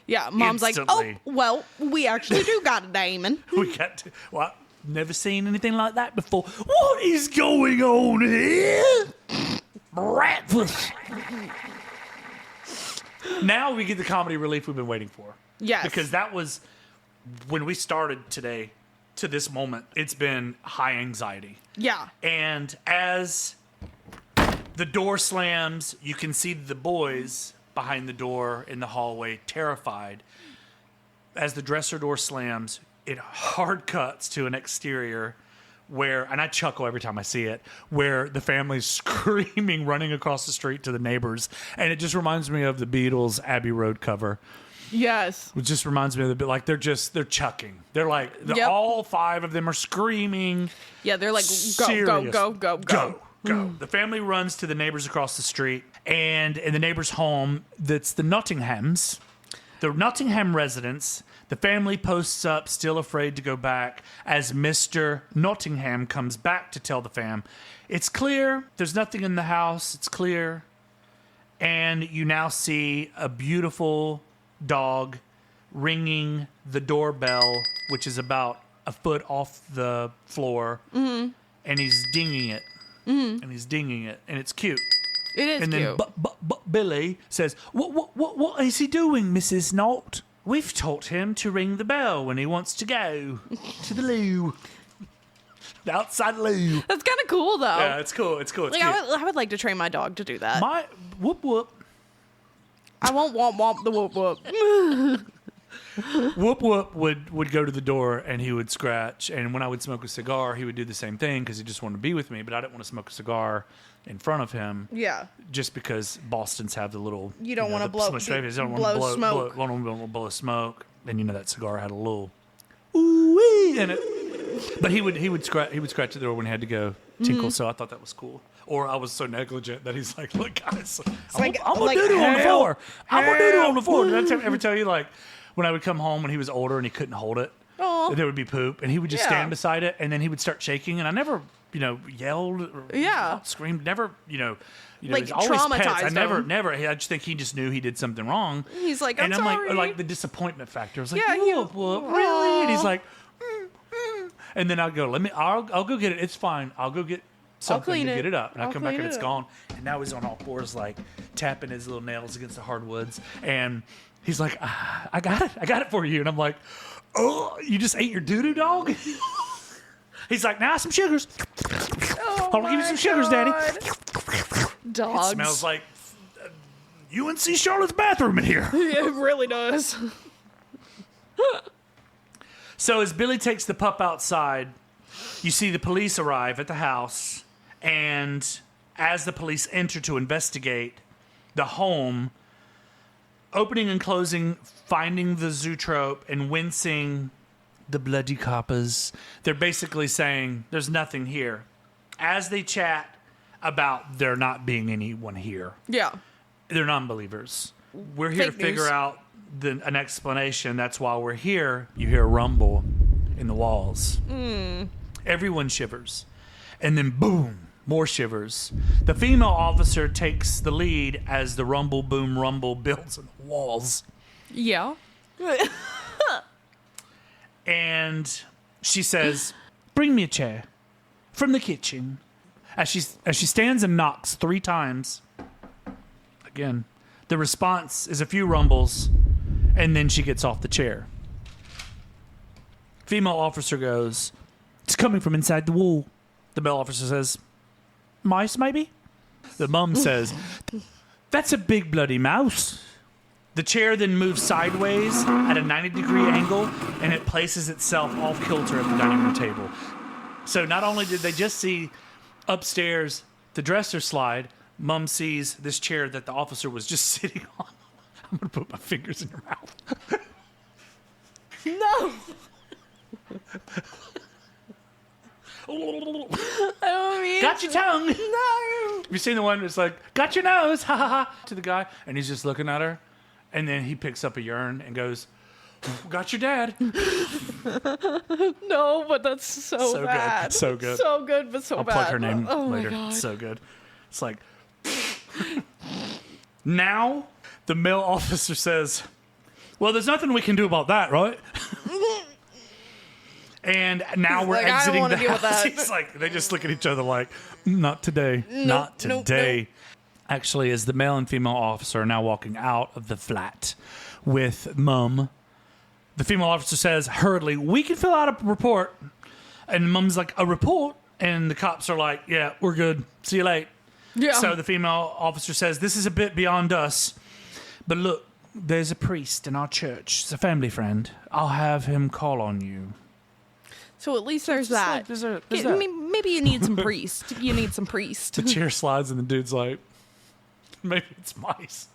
[SPEAKER 3] Yeah, Mom's
[SPEAKER 2] Instantly.
[SPEAKER 3] like, "Oh, well, we actually do got a demon."
[SPEAKER 2] We got to, well, never seen anything like that before. What is going on here? Breakfast. Now we get the comedy relief we've been waiting for.
[SPEAKER 3] Yes.
[SPEAKER 2] Because that was when we started today to this moment. It's been high anxiety.
[SPEAKER 3] Yeah.
[SPEAKER 2] And as the door slams, you can see the boys behind the door in the hallway, terrified. As the dresser door slams, it hard cuts to an exterior where, and I chuckle every time I see it, where the family's screaming, running across the street to the neighbors. And it just reminds me of the Beatles' Abbey Road cover.
[SPEAKER 3] Yes.
[SPEAKER 2] It just reminds me of the bit, like they're chucking. They're like, all 5 of them are screaming.
[SPEAKER 3] Yeah, they're like, go.
[SPEAKER 2] The family runs to the neighbors across the street, and in the neighbor's home, that's the Nottinghams. The Nottingham residents, the family posts up, still afraid to go back, as Mr. Nottingham comes back to tell the fam, it's clear, there's nothing in the house, it's clear. And you now see a beautiful dog ringing the doorbell, which is about a foot off the floor, and he's dinging it. And he's dinging it, and it's cute.
[SPEAKER 3] It is
[SPEAKER 2] and
[SPEAKER 3] cute.
[SPEAKER 2] then Billy says, what is he doing, Mrs. Knott? We've taught him to ring the bell when he wants to go to the loo. The outside loo.
[SPEAKER 3] That's kind of cool, though.
[SPEAKER 2] Yeah, it's cool. It's
[SPEAKER 3] like,
[SPEAKER 2] cute.
[SPEAKER 3] I would like to train my dog to do that.
[SPEAKER 2] My whoop whoop.
[SPEAKER 3] I won't womp the whoop whoop.
[SPEAKER 2] Whoop Whoop would go to the door and he would scratch. And when I would smoke a cigar, he would do the same thing because he just wanted to be with me. But I didn't want to smoke a cigar in front of him.
[SPEAKER 3] Yeah.
[SPEAKER 2] Just because Bostons have the little...
[SPEAKER 3] You don't want to blow smoke.
[SPEAKER 2] Want to blow smoke. And that cigar had a little ooh-wee in it. But he would scratch at the door when he had to go tinkle. So I thought that was cool. Or I was so negligent that he's like, look, guys, I'm going to doo-doo on the floor. I'm going to doo-doo on the floor. Did I ever tell you, like, when I would come home when he was older and he couldn't hold it, there would be poop, and he would just stand beside it, and then he would start shaking, and I never, yelled or screamed, never,
[SPEAKER 3] like
[SPEAKER 2] always
[SPEAKER 3] traumatized
[SPEAKER 2] pets. I
[SPEAKER 3] him.
[SPEAKER 2] never. I just think he just knew he did something wrong.
[SPEAKER 3] He's like, I'm sorry.
[SPEAKER 2] like the disappointment factor. I was like,
[SPEAKER 3] Yeah,
[SPEAKER 2] whoop, whoop, really? And he's like, and then I'll go, I'll go get it. It's fine. I'll go get something to get it up. And I come back and it's gone. And now he's on all fours, like tapping his little nails against the hardwoods. And he's like, I got it. I got it for you. And I'm like, oh, you just ate your doo-doo, dog? He's like, now some sugars. I'll give you some sugars, Daddy.
[SPEAKER 3] Dogs.
[SPEAKER 2] It smells like UNC Charlotte's bathroom in here.
[SPEAKER 3] It really does.
[SPEAKER 2] So as Billy takes the pup outside, you see the police arrive at the house, and as the police enter to investigate the home, opening and closing, finding the zootrope, and wincing the bloody coppers, they're basically saying there's nothing here. As they chat about there not being anyone here.
[SPEAKER 3] Yeah.
[SPEAKER 2] They're non-believers. We're here
[SPEAKER 3] Fake
[SPEAKER 2] to figure
[SPEAKER 3] news.
[SPEAKER 2] out an explanation. That's why we're here. You hear a rumble in the walls. Everyone shivers. And then boom, more shivers. The female officer takes the lead as the rumble, boom, rumble builds in the walls.
[SPEAKER 3] Yeah.
[SPEAKER 2] And she says, bring me a chair from the kitchen. As she stands and knocks 3 times, again, the response is a few rumbles, and then she gets off the chair. Female officer goes, it's coming from inside the wall. The male officer says, mice, maybe? The mum says, that's a big bloody mouse. The chair then moves sideways at a 90-degree angle, and it places itself off kilter at the dining room table. So not only did they just see upstairs the dresser slide, Mum sees this chair that the officer was just sitting on. I'm going to put my fingers in your mouth.
[SPEAKER 3] No. I don't mean
[SPEAKER 2] Got your tongue.
[SPEAKER 3] No.
[SPEAKER 2] Have you seen the one that's like, got your nose, ha ha ha, to the guy, and he's just looking at her, and then he picks up a urn and goes, got your dad.
[SPEAKER 3] No, but that's so bad.
[SPEAKER 2] Good. So good.
[SPEAKER 3] So good, but so
[SPEAKER 2] I'll
[SPEAKER 3] bad.
[SPEAKER 2] plug her name
[SPEAKER 3] Oh my
[SPEAKER 2] later.
[SPEAKER 3] God.
[SPEAKER 2] It's so good. It's like, now the male officer says, well, there's nothing we can do about that, right? And now we're
[SPEAKER 3] like, I don't
[SPEAKER 2] exiting
[SPEAKER 3] wanna
[SPEAKER 2] the
[SPEAKER 3] deal with
[SPEAKER 2] house.
[SPEAKER 3] that.
[SPEAKER 2] He's like, they just look at each other like, not today.
[SPEAKER 3] Nope,
[SPEAKER 2] Not
[SPEAKER 3] nope,
[SPEAKER 2] today.
[SPEAKER 3] nope.
[SPEAKER 2] Actually, as the male and female officer are now walking out of the flat with Mum, the female officer says hurriedly, we can fill out a report. And Mum's like, a report? And the cops are like, yeah, we're good. See you later.
[SPEAKER 3] Yeah.
[SPEAKER 2] So the female officer says, this is a bit beyond us. But look, there's a priest in our church. It's a family friend. I'll have him call on you.
[SPEAKER 3] So at least there's that.
[SPEAKER 2] There's that.
[SPEAKER 3] Maybe you need some priest. You need some priest.
[SPEAKER 2] The chair slides and the dude's like, maybe it's mice.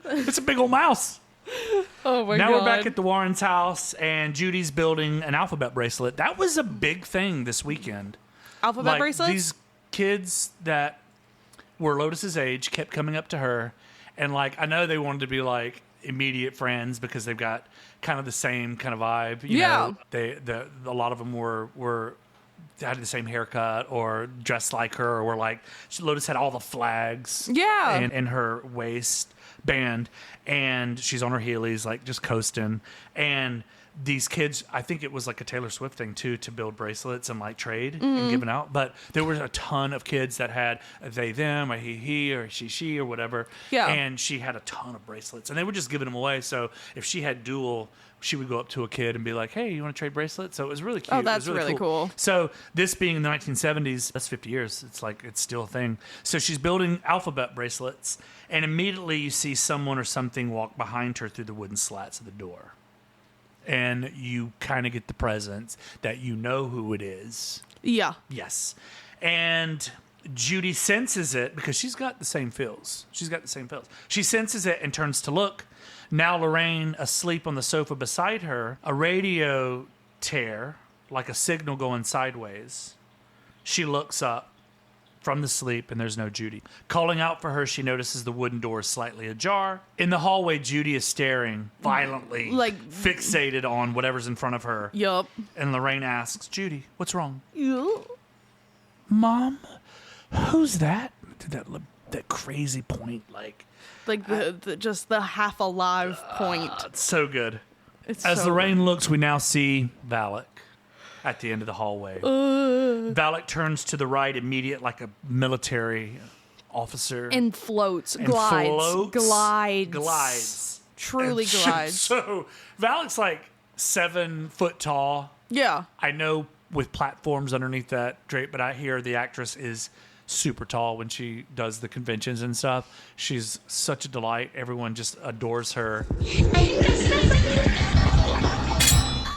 [SPEAKER 2] It's a big old mouse.
[SPEAKER 3] Oh my god.
[SPEAKER 2] Now we're back at the Warrens' house, and Judy's building an alphabet bracelet. That was a big thing this weekend.
[SPEAKER 3] Alphabet bracelets?
[SPEAKER 2] These kids that were Lotus's age kept coming up to her, and I know they wanted to be immediate friends because they've got kind of the same kind of vibe. You know, a lot of them were had the same haircut or dressed like her, or were Lotus had all the flags in her waistband, and she's on her heelys just coasting. And these kids, I think it was a Taylor Swift thing too, to build bracelets and trade and giving out. But there was a ton of kids that had a they them, or he or she or whatever. Yeah. And she had a ton of bracelets, and they were just giving them away. So if she had dual, she would go up to a kid and be like, "Hey, you want to trade bracelets?" So it was really cute.
[SPEAKER 3] Oh, that's really cool.
[SPEAKER 2] So this being in the 1970s, that's 50 years. It's still a thing. So she's building alphabet bracelets, and immediately you see someone or something walk behind her through the wooden slats of the door. And you kind of get the presence that you know who it is.
[SPEAKER 3] Yeah.
[SPEAKER 2] Yes. And Judy senses it because she's got the same feels. She senses it and turns to look. Now Lorraine, asleep on the sofa beside her, a radio tear, like a signal going sideways. She looks up from the sleep, and there's no Judy. Calling out for her, she notices the wooden door is slightly ajar. In the hallway, Judy is staring violently, fixated on whatever's in front of her.
[SPEAKER 3] Yup.
[SPEAKER 2] And Lorraine asks, "Judy, what's wrong?"
[SPEAKER 3] Yup.
[SPEAKER 2] "Mom, who's that?" That crazy point,
[SPEAKER 3] just the half alive point.
[SPEAKER 2] It's so good.
[SPEAKER 3] It's
[SPEAKER 2] As
[SPEAKER 3] so
[SPEAKER 2] Lorraine looks, we now see Valak at the end of the hallway. Valak turns to the right, immediate, like a military officer.
[SPEAKER 3] And floats,
[SPEAKER 2] And
[SPEAKER 3] glides.
[SPEAKER 2] Glides.
[SPEAKER 3] Truly glides.
[SPEAKER 2] So Valak's 7 foot tall.
[SPEAKER 3] Yeah.
[SPEAKER 2] I know with platforms underneath that drape, but I hear the actress is super tall when she does the conventions and stuff. She's such a delight. Everyone just adores her.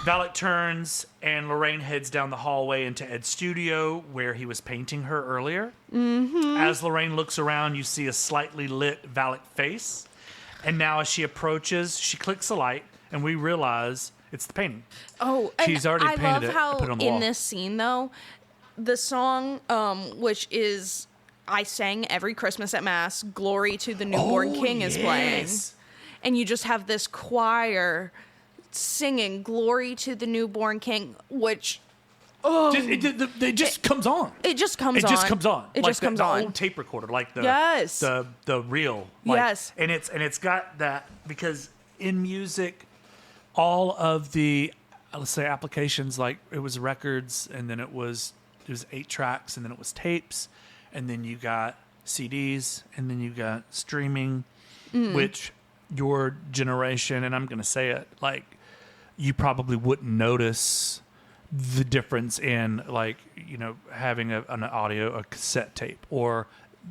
[SPEAKER 2] Valak turns, and Lorraine heads down the hallway into Ed's studio, where he was painting her earlier. Mm-hmm. As Lorraine looks around, you see a slightly lit Valak face. And now as she approaches, she clicks a light, and we realize it's the painting.
[SPEAKER 3] Oh,
[SPEAKER 2] she's already painted
[SPEAKER 3] I love
[SPEAKER 2] it
[SPEAKER 3] how
[SPEAKER 2] and put it on the
[SPEAKER 3] in
[SPEAKER 2] wall.
[SPEAKER 3] this scene, though, the song, which is I sang every Christmas at Mass, "Glory to the Newborn King" is playing. And you just have this choir singing "Glory to the Newborn King," which
[SPEAKER 2] It just comes on.
[SPEAKER 3] It just comes on.
[SPEAKER 2] It just comes on.
[SPEAKER 3] It just comes
[SPEAKER 2] the
[SPEAKER 3] on.
[SPEAKER 2] old tape recorder,
[SPEAKER 3] Yes.
[SPEAKER 2] the reel.
[SPEAKER 3] Yes.
[SPEAKER 2] And it's got that, because in music, all of the, let's say, applications, it was records, and then it was 8 tracks, and then it was tapes, and then you got CDs, and then you got streaming, which your generation, and I'm going to say it, you probably wouldn't notice the difference in having an audio, a cassette tape, or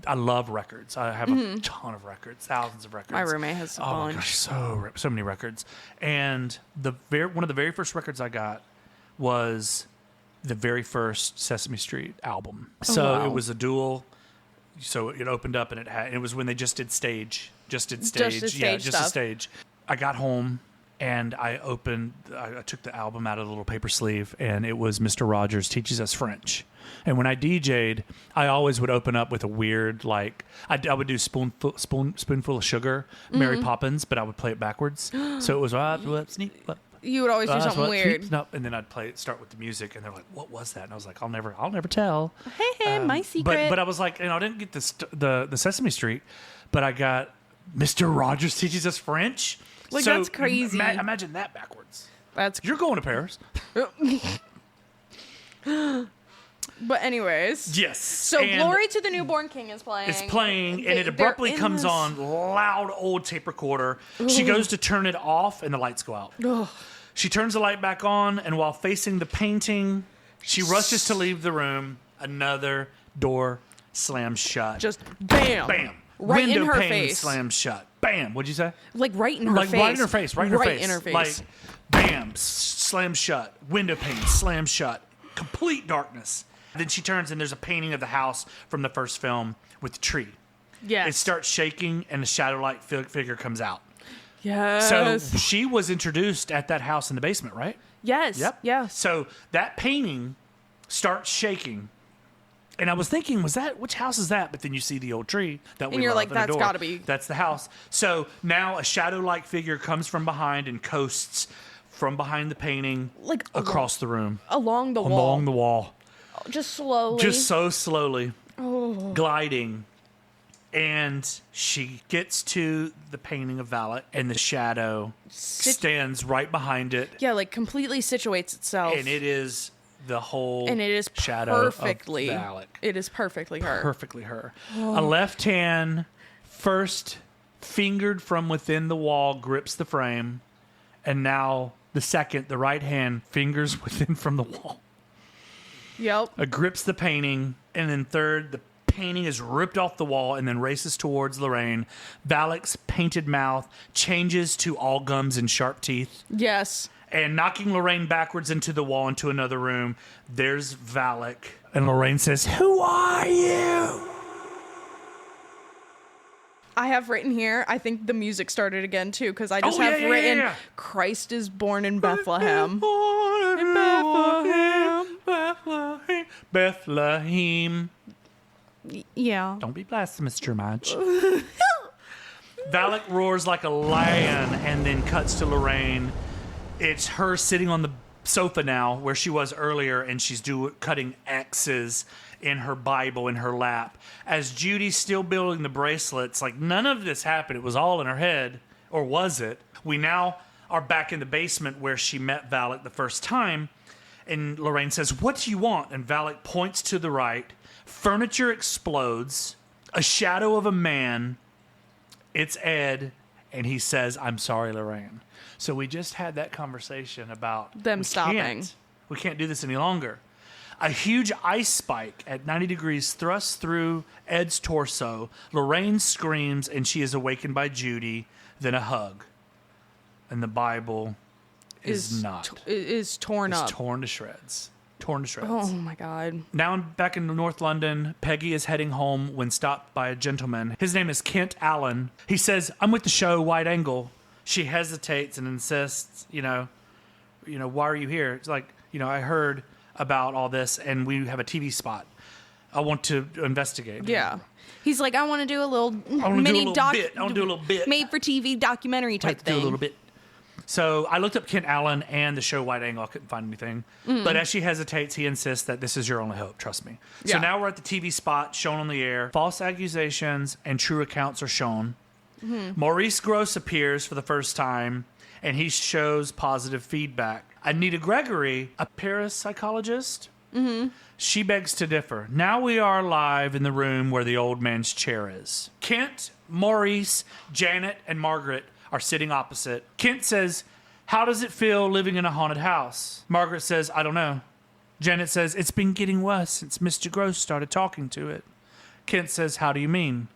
[SPEAKER 2] I love records. I have a ton of records, thousands of records.
[SPEAKER 3] My roommate has a bunch.
[SPEAKER 2] My gosh, so many records. And one of the very first records I got was the very first Sesame Street album. So it was a dual. So it opened up, and it was when they just did stage. Just a stage. I got home, and I took the album out of the little paper sleeve, and it was Mr. Rogers Teaches Us French. And when I DJ'd, I always would open up with a weird, I would do Spoonful of Sugar, Mary Poppins, but I would play it backwards. So it was,
[SPEAKER 3] you would always do something weird.
[SPEAKER 2] And then I'd start with the music, and they're like, "What was that?" And I was like, I'll never tell.
[SPEAKER 3] Hey, my secret.
[SPEAKER 2] But I was like, I didn't get the Sesame Street, but I got Mr. Rogers Teaches Us French.
[SPEAKER 3] That's crazy.
[SPEAKER 2] Imagine that backwards. You're going to Paris.
[SPEAKER 3] But anyways.
[SPEAKER 2] Yes.
[SPEAKER 3] So Glory to the Newborn King is playing.
[SPEAKER 2] It's playing, and it abruptly comes on, loud old tape recorder. Ugh. She goes to turn it off, and the lights go out. Ugh. She turns the light back on, and while facing the painting, she rushes to leave the room. Another door slams shut.
[SPEAKER 3] Just bam.
[SPEAKER 2] Bam.
[SPEAKER 3] Right
[SPEAKER 2] window
[SPEAKER 3] in her
[SPEAKER 2] pane
[SPEAKER 3] face.
[SPEAKER 2] slams shut. Bam. What'd you say?
[SPEAKER 3] Like right in her face.
[SPEAKER 2] Right in her face. Right in her face.
[SPEAKER 3] in her face.
[SPEAKER 2] Like, bam, slam shut. Window pane slam shut. Complete darkness. Then she turns and there's a painting of the house from the first film with the tree.
[SPEAKER 3] Yes.
[SPEAKER 2] It starts shaking and a shadow-like figure comes out.
[SPEAKER 3] Yes.
[SPEAKER 2] So she was introduced at that house in the basement, right?
[SPEAKER 3] Yes.
[SPEAKER 2] Yep.
[SPEAKER 3] Yeah.
[SPEAKER 2] So that painting starts shaking. And I was thinking, which house is that? But then you see the old tree that we
[SPEAKER 3] And you're
[SPEAKER 2] love
[SPEAKER 3] like,
[SPEAKER 2] and
[SPEAKER 3] that's
[SPEAKER 2] adore.
[SPEAKER 3] gotta be.
[SPEAKER 2] That's the house. So now a shadow-like figure comes from behind and coasts from behind the painting
[SPEAKER 3] Like
[SPEAKER 2] across the room.
[SPEAKER 3] Along the wall.
[SPEAKER 2] Along the wall.
[SPEAKER 3] Just slowly.
[SPEAKER 2] Just so slowly. Gliding. And she gets to the painting of Valak, and the shadow stands right behind it.
[SPEAKER 3] Yeah, like completely situates itself.
[SPEAKER 2] And it is the whole
[SPEAKER 3] and it is
[SPEAKER 2] shadow
[SPEAKER 3] perfectly
[SPEAKER 2] of Valak.
[SPEAKER 3] It is perfectly her.
[SPEAKER 2] Perfectly her. A left hand, first fingered from within the wall, grips the frame, and now the second, the right hand, fingers within from the wall.
[SPEAKER 3] Yep.
[SPEAKER 2] Grips the painting, and then third, the painting is ripped off the wall and then races towards Lorraine. Valak's painted mouth changes to all gums and sharp teeth.
[SPEAKER 3] Yes.
[SPEAKER 2] And knocking Lorraine backwards into the wall into another room, there's Valak. And Lorraine says, "Who are you?"
[SPEAKER 3] I have written here, I think the music started again too, because I just have written, Christ is born in Bethlehem.
[SPEAKER 2] In Bethlehem, Bethlehem, Bethlehem.
[SPEAKER 3] Yeah.
[SPEAKER 2] Don't be blasphemous, Jermage. Valak roars like a lion and then cuts to Lorraine. It's her sitting on the sofa now where she was earlier, and she's cutting X's in her Bible in her lap. As Judy's still building the bracelets, like none of this happened. It was all in her head. Or was it? We now are back in the basement where she met Valak the first time. And Lorraine says, "What do you want?" And Valak points to the right. Furniture explodes. A shadow of a man. It's Ed. And he says, "I'm sorry, Lorraine." So we just had that conversation about
[SPEAKER 3] them stopping.
[SPEAKER 2] We can't do this any longer. A huge ice spike at 90 degrees thrusts through Ed's torso. Lorraine screams, and she is awakened by Judy. Then a hug. And the Bible is
[SPEAKER 3] torn up.
[SPEAKER 2] It's torn to shreds. Torn to shreds.
[SPEAKER 3] Oh, my God.
[SPEAKER 2] Now back in North London, Peggy is heading home when stopped by a gentleman. His name is Kent Allen. He says, "I'm with the show Wide Angle." She hesitates and insists, why are you here? It's like, I heard about all this and we have a TV spot. I want to investigate.
[SPEAKER 3] Yeah. He's like, I want to do a little
[SPEAKER 2] bit.
[SPEAKER 3] Made for TV documentary type thing.
[SPEAKER 2] Do a little bit. So I looked up Kent Allen and the show Wide Angle. I couldn't find anything. But as she hesitates, he insists that this is your only hope. Trust me. So now we're at the TV spot shown on the air. False accusations and true accounts are shown. Maurice Gross appears for the first time, and he shows positive feedback. Anita Gregory, a parapsychologist, she begs to differ. Now we are live in the room where the old man's chair is. Kent, Maurice, Janet, and Margaret are sitting opposite. Kent says, "How does it feel living in a haunted house?" Margaret says, "I don't know." Janet says, "It's been getting worse since Mr. Gross started talking to it." Kent says, "How do you mean?"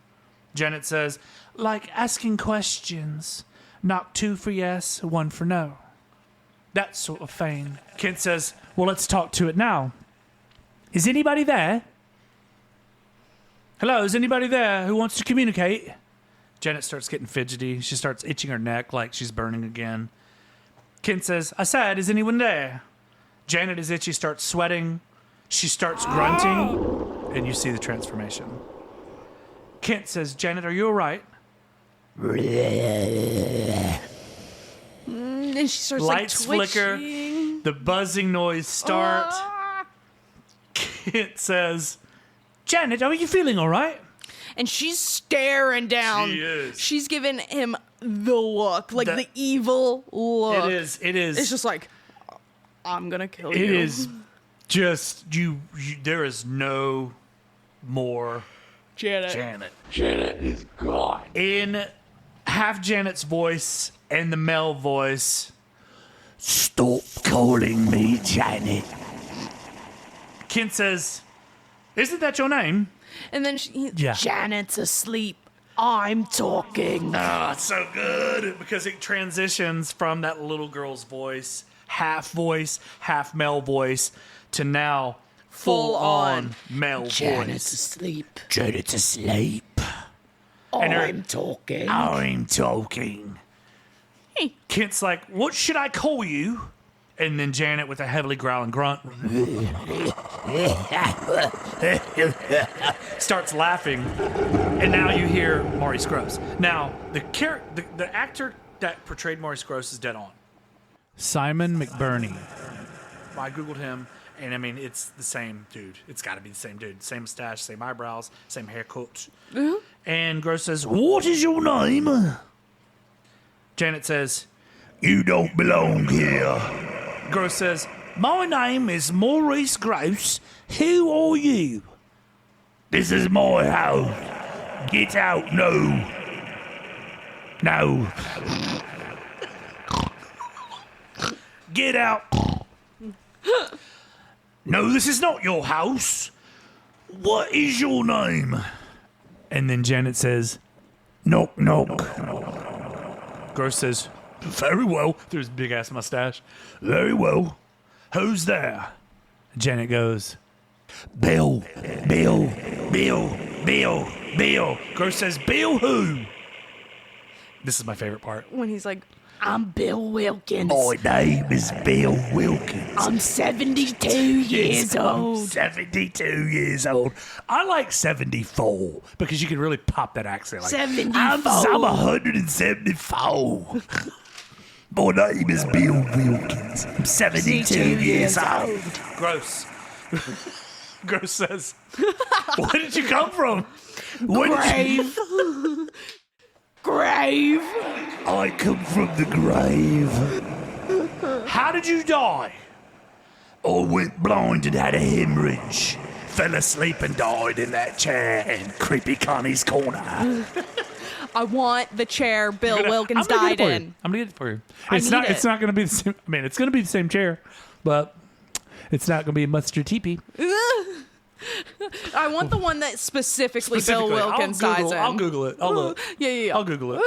[SPEAKER 2] Janet says, "Like asking questions. Knock 2 for yes, 1 for no. That sort of thing." Kent says, "Well, let's talk to it now. Is anybody there? Hello, is anybody there who wants to communicate?" Janet starts getting fidgety. She starts itching her neck like she's burning again. Kent says, "I said, is anyone there?" Janet is itchy, starts sweating. She starts grunting, and you see the transformation. Kent says, "Janet, are you all right?"
[SPEAKER 3] And she starts
[SPEAKER 2] Lights flicker. The buzzing noise starts. Kent says, "Janet, are you feeling all right?"
[SPEAKER 3] And she's staring down.
[SPEAKER 2] She is.
[SPEAKER 3] She's giving him the look, like the evil look.
[SPEAKER 2] It is.
[SPEAKER 3] It's just like, I'm going to kill you.
[SPEAKER 2] It is just, there is no more
[SPEAKER 3] Janet.
[SPEAKER 1] Janet is gone.
[SPEAKER 2] In half Janet's voice and the male voice,
[SPEAKER 1] Stop calling me Janet.
[SPEAKER 2] Kent says, "Isn't that your name?"
[SPEAKER 3] And then
[SPEAKER 2] Yeah.
[SPEAKER 3] Janet's asleep.
[SPEAKER 4] I'm talking.
[SPEAKER 2] Ah, it's so good because it transitions from that little girl's voice, half male voice, to now full on male
[SPEAKER 4] Janet's
[SPEAKER 2] voice.
[SPEAKER 4] asleep.
[SPEAKER 1] Janet's asleep.
[SPEAKER 4] I'm talking.
[SPEAKER 1] I'm talking.
[SPEAKER 2] Kent's like, what should I call you? And then Janet with a heavily growling grunt starts laughing. And now you hear Maurice Gross. Now, the actor that portrayed Maurice Gross is dead on. Simon McBurney. I Googled him, and I mean, it's the same dude. It's got to be the same dude. Same mustache, same eyebrows, same haircut.
[SPEAKER 3] Mm-hmm.
[SPEAKER 2] And Gross says, what is your name? Janet says,
[SPEAKER 1] You don't belong here.
[SPEAKER 2] Gross says, my name is Maurice Gross. Who are you?
[SPEAKER 1] This is my house. Get out, no. No.
[SPEAKER 2] Get out. No, this is not your house. What is your name? And then Janet says,
[SPEAKER 1] Knock, knock.
[SPEAKER 2] Gross says, very well, through his big ass mustache.
[SPEAKER 1] Very well.
[SPEAKER 2] Who's there? Janet goes,
[SPEAKER 1] Bill. Bill. Bill. Bill. Bill.
[SPEAKER 2] Gross says, Bill who? This is my favorite part.
[SPEAKER 3] When he's like,
[SPEAKER 4] I'm Bill Wilkins.
[SPEAKER 1] My name is Bill Wilkins.
[SPEAKER 4] I'm 72 years
[SPEAKER 1] I'm
[SPEAKER 4] old.
[SPEAKER 1] 72 years old.
[SPEAKER 2] I like 74 because you can really pop that accent. Like,
[SPEAKER 4] 74.
[SPEAKER 1] I'm 174. My name is Bill Wilkins. I'm 72 years old.
[SPEAKER 2] Gross. Gross says, where did you come from?
[SPEAKER 4] Grave. Grave.
[SPEAKER 1] I come from the grave.
[SPEAKER 2] How did you die?
[SPEAKER 1] I went blind and had a hemorrhage. Fell asleep and died in that chair in Creepy Connie's corner.
[SPEAKER 3] I want the chair Bill Wilkins
[SPEAKER 2] I'm gonna
[SPEAKER 3] died
[SPEAKER 2] get it for you.
[SPEAKER 3] in.
[SPEAKER 2] I'm gonna get it for you.
[SPEAKER 3] I
[SPEAKER 2] It's
[SPEAKER 3] need
[SPEAKER 2] not.
[SPEAKER 3] it.
[SPEAKER 2] It's not gonna be the same. I mean, it's gonna be the same chair, but it's not gonna be a mustard teepee.
[SPEAKER 3] I want the one that specifically Bill Wilkins dies in.
[SPEAKER 2] I'll Google it. I'll look.
[SPEAKER 3] Yeah.
[SPEAKER 2] I'll Google it.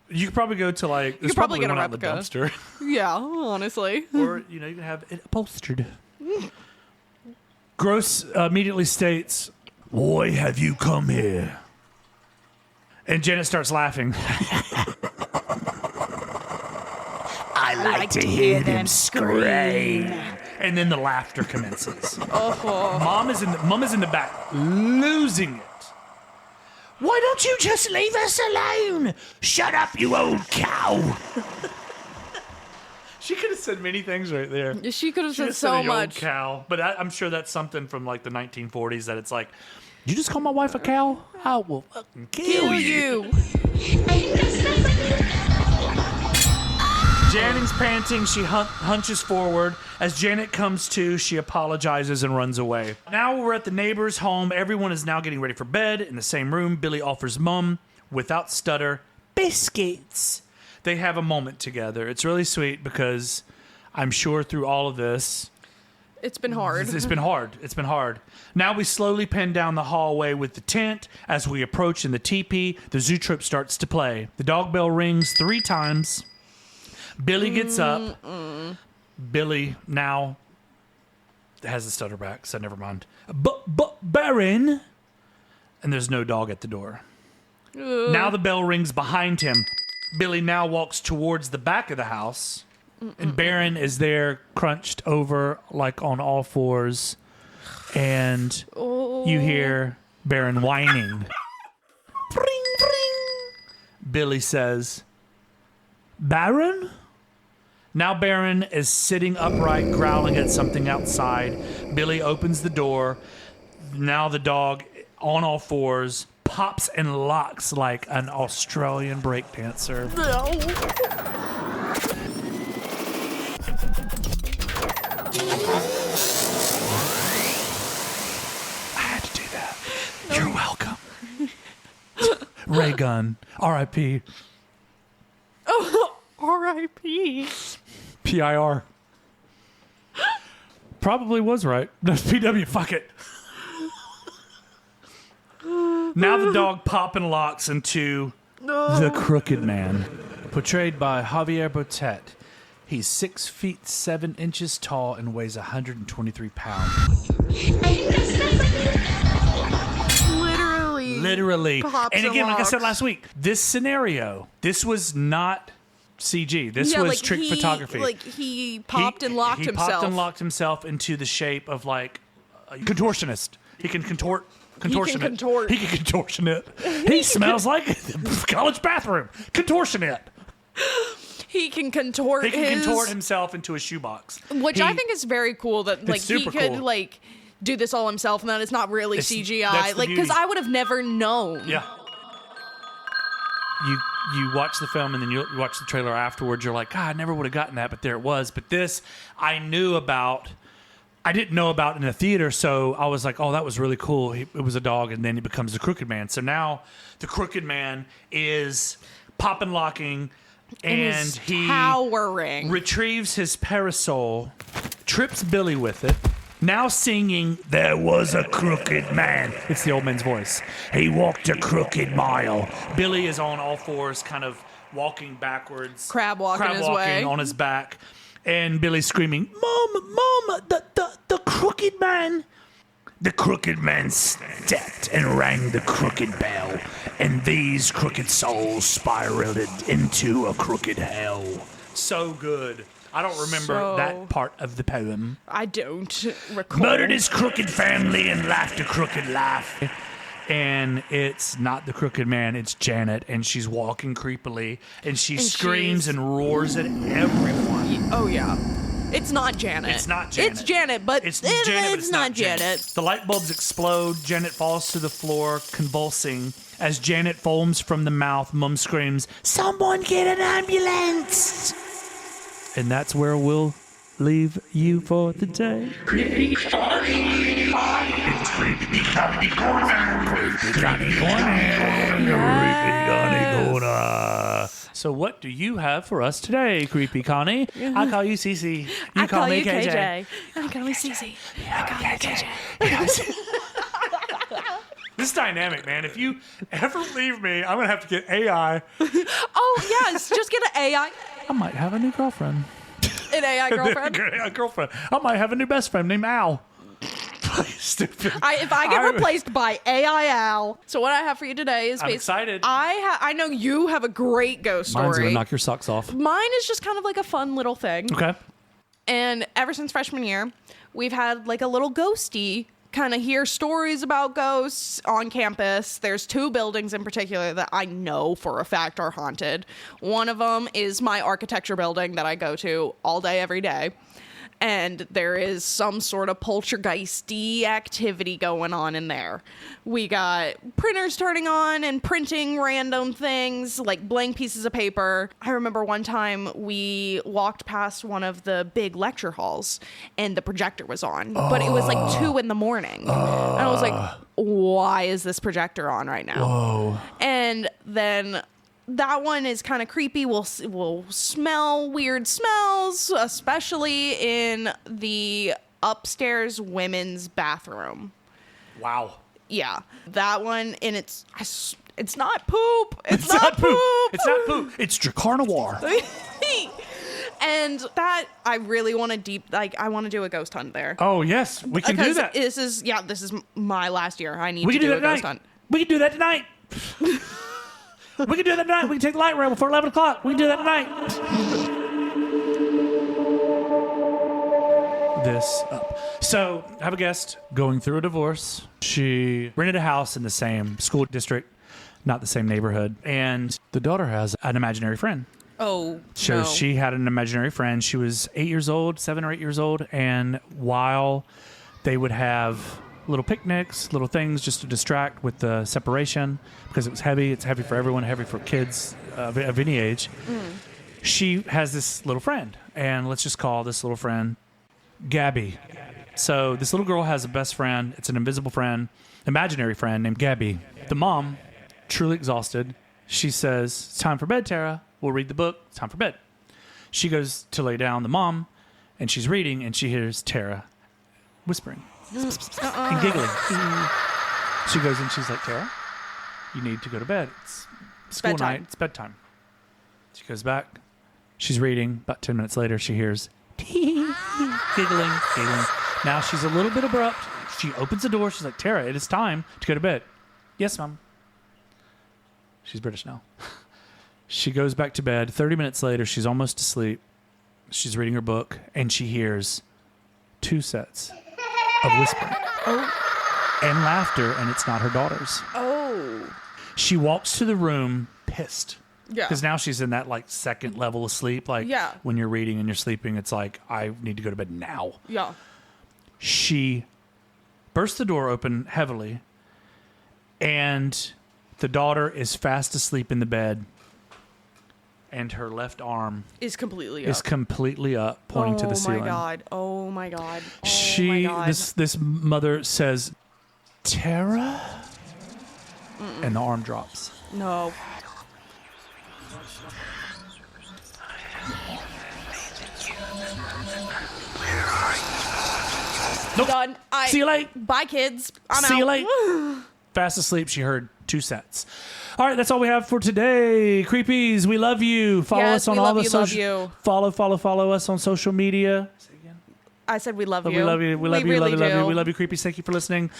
[SPEAKER 2] You could probably go to like. There's
[SPEAKER 3] probably get a
[SPEAKER 2] one out in the
[SPEAKER 3] replica.
[SPEAKER 2] dumpster,
[SPEAKER 3] Yeah, honestly.
[SPEAKER 2] or you can have it upholstered. Gross immediately states,
[SPEAKER 1] Why have you come here?
[SPEAKER 2] and Janet starts laughing.
[SPEAKER 1] I like to hear them scream.
[SPEAKER 2] And then the laughter commences. Mom is in the back, losing it.
[SPEAKER 1] Why don't you just leave us alone? Shut up, you old cow.
[SPEAKER 2] She could have said many things right there.
[SPEAKER 3] She could have
[SPEAKER 2] She
[SPEAKER 3] said
[SPEAKER 2] just
[SPEAKER 3] so
[SPEAKER 2] said a young
[SPEAKER 3] much.
[SPEAKER 2] cow, but I'm sure that's something from like the 1940s that it's like, you just call my wife a cow? I will fucking kill you. Janning's panting. She hunches forward. As Janet comes to, she apologizes and runs away. Now we're at the neighbor's home. Everyone is now getting ready for bed. In the same room, Billy offers Mum, without stutter, biscuits. They have a moment together. It's really sweet because I'm sure through all of this,
[SPEAKER 3] It's been hard.
[SPEAKER 2] it's been hard. It's been hard. Now we slowly pen down the hallway with the tent. As we approach in the teepee, the zoo trip starts to play. The dog bell rings 3 times. Billy gets up. Billy now has the stutter back, so never mind. But Baron, and there's no dog at the door. Now the bell rings behind him. Billy now walks towards the back of the house, and Baron is there, crunched over like on all fours, and you hear Baron whining. Bring, bring. Billy says, Baron? Now Baron is sitting upright, growling at something outside. Billy opens the door. Now the dog, on all fours, pops and locks like an Australian breakdancer. I had to do that. You're welcome. Ray Gun, R.I.P.
[SPEAKER 3] R.I.P.
[SPEAKER 2] PIR. Probably was right. That's PW. Fuck it. Now the dog pop and locks into the Crooked Man, portrayed by Javier Botet. He's 6 feet 7 inches tall and weighs 123 pounds. Literally.
[SPEAKER 3] Pops
[SPEAKER 2] And again, like I said
[SPEAKER 3] locks.
[SPEAKER 2] last week, this scenario, this was not CG. This was trick photography.
[SPEAKER 3] Like he popped and locked himself.
[SPEAKER 2] He popped and locked himself into the shape of like a contortionist. He can contortion it.
[SPEAKER 3] contort.
[SPEAKER 2] He can contortion it. He smells like a college bathroom. Contortion it.
[SPEAKER 3] He can contort.
[SPEAKER 2] He can contort himself into a shoebox.
[SPEAKER 3] Which I think is very cool that like he
[SPEAKER 2] super
[SPEAKER 3] could
[SPEAKER 2] cool.
[SPEAKER 3] like do this all himself and that it's not really
[SPEAKER 2] That's
[SPEAKER 3] CGI.
[SPEAKER 2] the
[SPEAKER 3] Like because
[SPEAKER 2] beauty.
[SPEAKER 3] I would have never known.
[SPEAKER 2] Yeah. You watch the film and then you watch the trailer afterwards. You're like, God, I never would have gotten that, but there it was. But this, I knew about. I didn't know about in the theater, so I was like, oh, that was really cool. It was a dog, and then he becomes the Crooked Man. So now the Crooked Man is pop and locking, and
[SPEAKER 3] He's
[SPEAKER 2] he
[SPEAKER 3] towering.
[SPEAKER 2] retrieves his parasol, trips Billy with it, now singing,
[SPEAKER 1] There was a crooked man.
[SPEAKER 2] it's the old man's voice.
[SPEAKER 1] He walked a crooked mile.
[SPEAKER 2] Billy is on all fours, kind of walking backwards.
[SPEAKER 3] Crab walking his way.
[SPEAKER 2] on his back. And Billy's screaming, Mom, the crooked man.
[SPEAKER 1] The crooked man stepped and rang the crooked bell, and these crooked souls spiraled into a crooked hell.
[SPEAKER 2] So good. I don't remember
[SPEAKER 3] So-
[SPEAKER 2] that part of the poem.
[SPEAKER 3] I don't recall.
[SPEAKER 1] Murdered his crooked family and laughed a crooked laugh.
[SPEAKER 2] And it's not the Crooked Man, it's Janet, and she's walking creepily, and she screams
[SPEAKER 3] she's-
[SPEAKER 2] and roars at everyone.
[SPEAKER 3] Oh yeah. It's not Janet.
[SPEAKER 2] It's not Janet.
[SPEAKER 3] It's Janet, but
[SPEAKER 2] It's Janet, but
[SPEAKER 3] it's not Janet.
[SPEAKER 2] The light bulbs explode. Janet falls to the floor, convulsing. As Janet foams from the mouth, Mum screams,
[SPEAKER 1] Someone get an ambulance!
[SPEAKER 2] and that's where we'll leave you for the day.
[SPEAKER 1] Creepy Connie Corner. Creepy Connie Corner.
[SPEAKER 2] So what do you have for us today, Creepy Connie? I call you Cece. You call me KJ.
[SPEAKER 3] I call me Cece. I call you KJ.
[SPEAKER 2] This is dynamic, man. If you ever leave me, I'm going to have to get AI.
[SPEAKER 3] Oh yes, just get an AI.
[SPEAKER 2] I might have a new girlfriend.
[SPEAKER 3] An AI girlfriend.
[SPEAKER 2] A girlfriend. I might have a new best friend named Al. Stupid.
[SPEAKER 3] If I get replaced by AI Al. So what I have for you today is
[SPEAKER 2] I'm excited.
[SPEAKER 3] I know you have a great ghost story.
[SPEAKER 2] Mine's going to knock your socks off.
[SPEAKER 3] Mine is just kind of like a fun little thing.
[SPEAKER 2] Okay.
[SPEAKER 3] And ever since freshman year, we've had like a little ghosty kind of hear stories about ghosts on campus. There's 2 buildings in particular that I know for a fact are haunted. One of them is my architecture building that I go to all day, every day. And there is some sort of poltergeisty activity going on in there. We got printers turning on and printing random things, like blank pieces of paper. I remember one time we walked past one of the big lecture halls and the projector was on, but it was like 2 a.m. And I was like, why is this projector on right now?
[SPEAKER 2] Whoa.
[SPEAKER 3] And then that one is kind of creepy. We'll smell weird smells, especially in the upstairs women's bathroom.
[SPEAKER 2] Wow.
[SPEAKER 3] Yeah, that one, and it's not poop. It's
[SPEAKER 2] not
[SPEAKER 3] not poop.
[SPEAKER 2] It's not poop. It's Dracarnoir.
[SPEAKER 3] And that I really want to I want to do a ghost hunt there.
[SPEAKER 2] Oh, yes. We can do
[SPEAKER 3] Because
[SPEAKER 2] that.
[SPEAKER 3] This is my last year. I need
[SPEAKER 2] We
[SPEAKER 3] to
[SPEAKER 2] can do
[SPEAKER 3] do
[SPEAKER 2] that
[SPEAKER 3] a ghost
[SPEAKER 2] tonight.
[SPEAKER 3] hunt.
[SPEAKER 2] We can do that tonight. We can do that tonight. We can take the light rail before 11 o'clock. We can do that tonight. This up. So, I have a guest going through a divorce. She rented a house in the same school district, not the same neighborhood. And the daughter has an imaginary friend.
[SPEAKER 3] Oh,
[SPEAKER 2] So
[SPEAKER 3] no.
[SPEAKER 2] she had an imaginary friend. She was 8 years old, 7 or 8 years old. And while they would have little picnics, little things just to distract with the separation, because it was heavy. It's heavy for everyone, heavy for kids of any age. She has this little friend. And let's just call this little friend Gabby. So this little girl has a best friend. It's an invisible friend, imaginary friend named Gabby. The mom, truly exhausted, she says, it's time for bed, Tara. We'll read the book. It's time for bed. She goes to lay down, the mom, and she's reading, and she hears Tara whispering and giggling. She goes and she's like, Tara, You need to go to bed. It's school
[SPEAKER 3] bedtime.
[SPEAKER 2] night. It's bedtime. She goes back. She's reading. About 10 minutes later, she hears giggling. Now she's a little bit abrupt. She opens the door. She's like, Tara, it is time to go to bed. Yes, Mom. She's British now. She goes back to bed. 30 minutes later, she's almost asleep. She's reading her book, and she hears 2 sets of whispering and laughter, and it's not her daughter's.
[SPEAKER 3] Oh.
[SPEAKER 2] She walks to the room pissed.
[SPEAKER 3] Yeah.
[SPEAKER 2] Because now she's in that like second level of sleep. Like when you're reading and you're sleeping, it's like, I need to go to bed now.
[SPEAKER 3] Yeah.
[SPEAKER 2] She bursts the door open heavily, and the daughter is fast asleep in the bed, and her left arm
[SPEAKER 3] Is completely
[SPEAKER 2] up, pointing to the ceiling.
[SPEAKER 3] Oh my god.
[SPEAKER 2] This mother says, Tara? And the arm drops.
[SPEAKER 3] No.
[SPEAKER 2] Nope.
[SPEAKER 3] Done.
[SPEAKER 2] See you later.
[SPEAKER 3] Bye, kids. I'm
[SPEAKER 2] See
[SPEAKER 3] out.
[SPEAKER 2] you later. Fast asleep, she heard 2 sets. All right, that's all we have for today. Creepies, we love you. Follow us on all the social. Follow us on social media. Say again.
[SPEAKER 3] I said we love you.
[SPEAKER 2] We love you. We love you.
[SPEAKER 3] really
[SPEAKER 2] Love you.
[SPEAKER 3] do.
[SPEAKER 2] We love you, Creepies. Thank you for listening.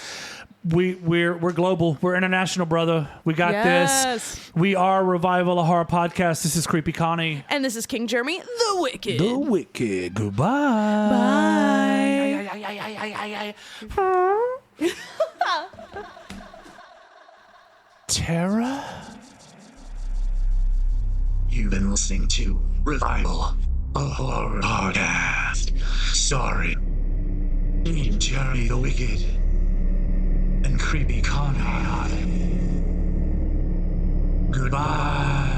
[SPEAKER 2] We're global. We're international, brother. We got
[SPEAKER 3] Yes.
[SPEAKER 2] this. We are Revival a Horror Podcast. This is Creepy Connie.
[SPEAKER 3] And this is King Jeremy, the Wicked.
[SPEAKER 2] The Wicked. Goodbye.
[SPEAKER 3] Bye.
[SPEAKER 2] Tara?
[SPEAKER 1] You've been listening to Revival, a horror podcast. Sorry. Me, Jerry the Wicked, and Creepy Connie. Goodbye.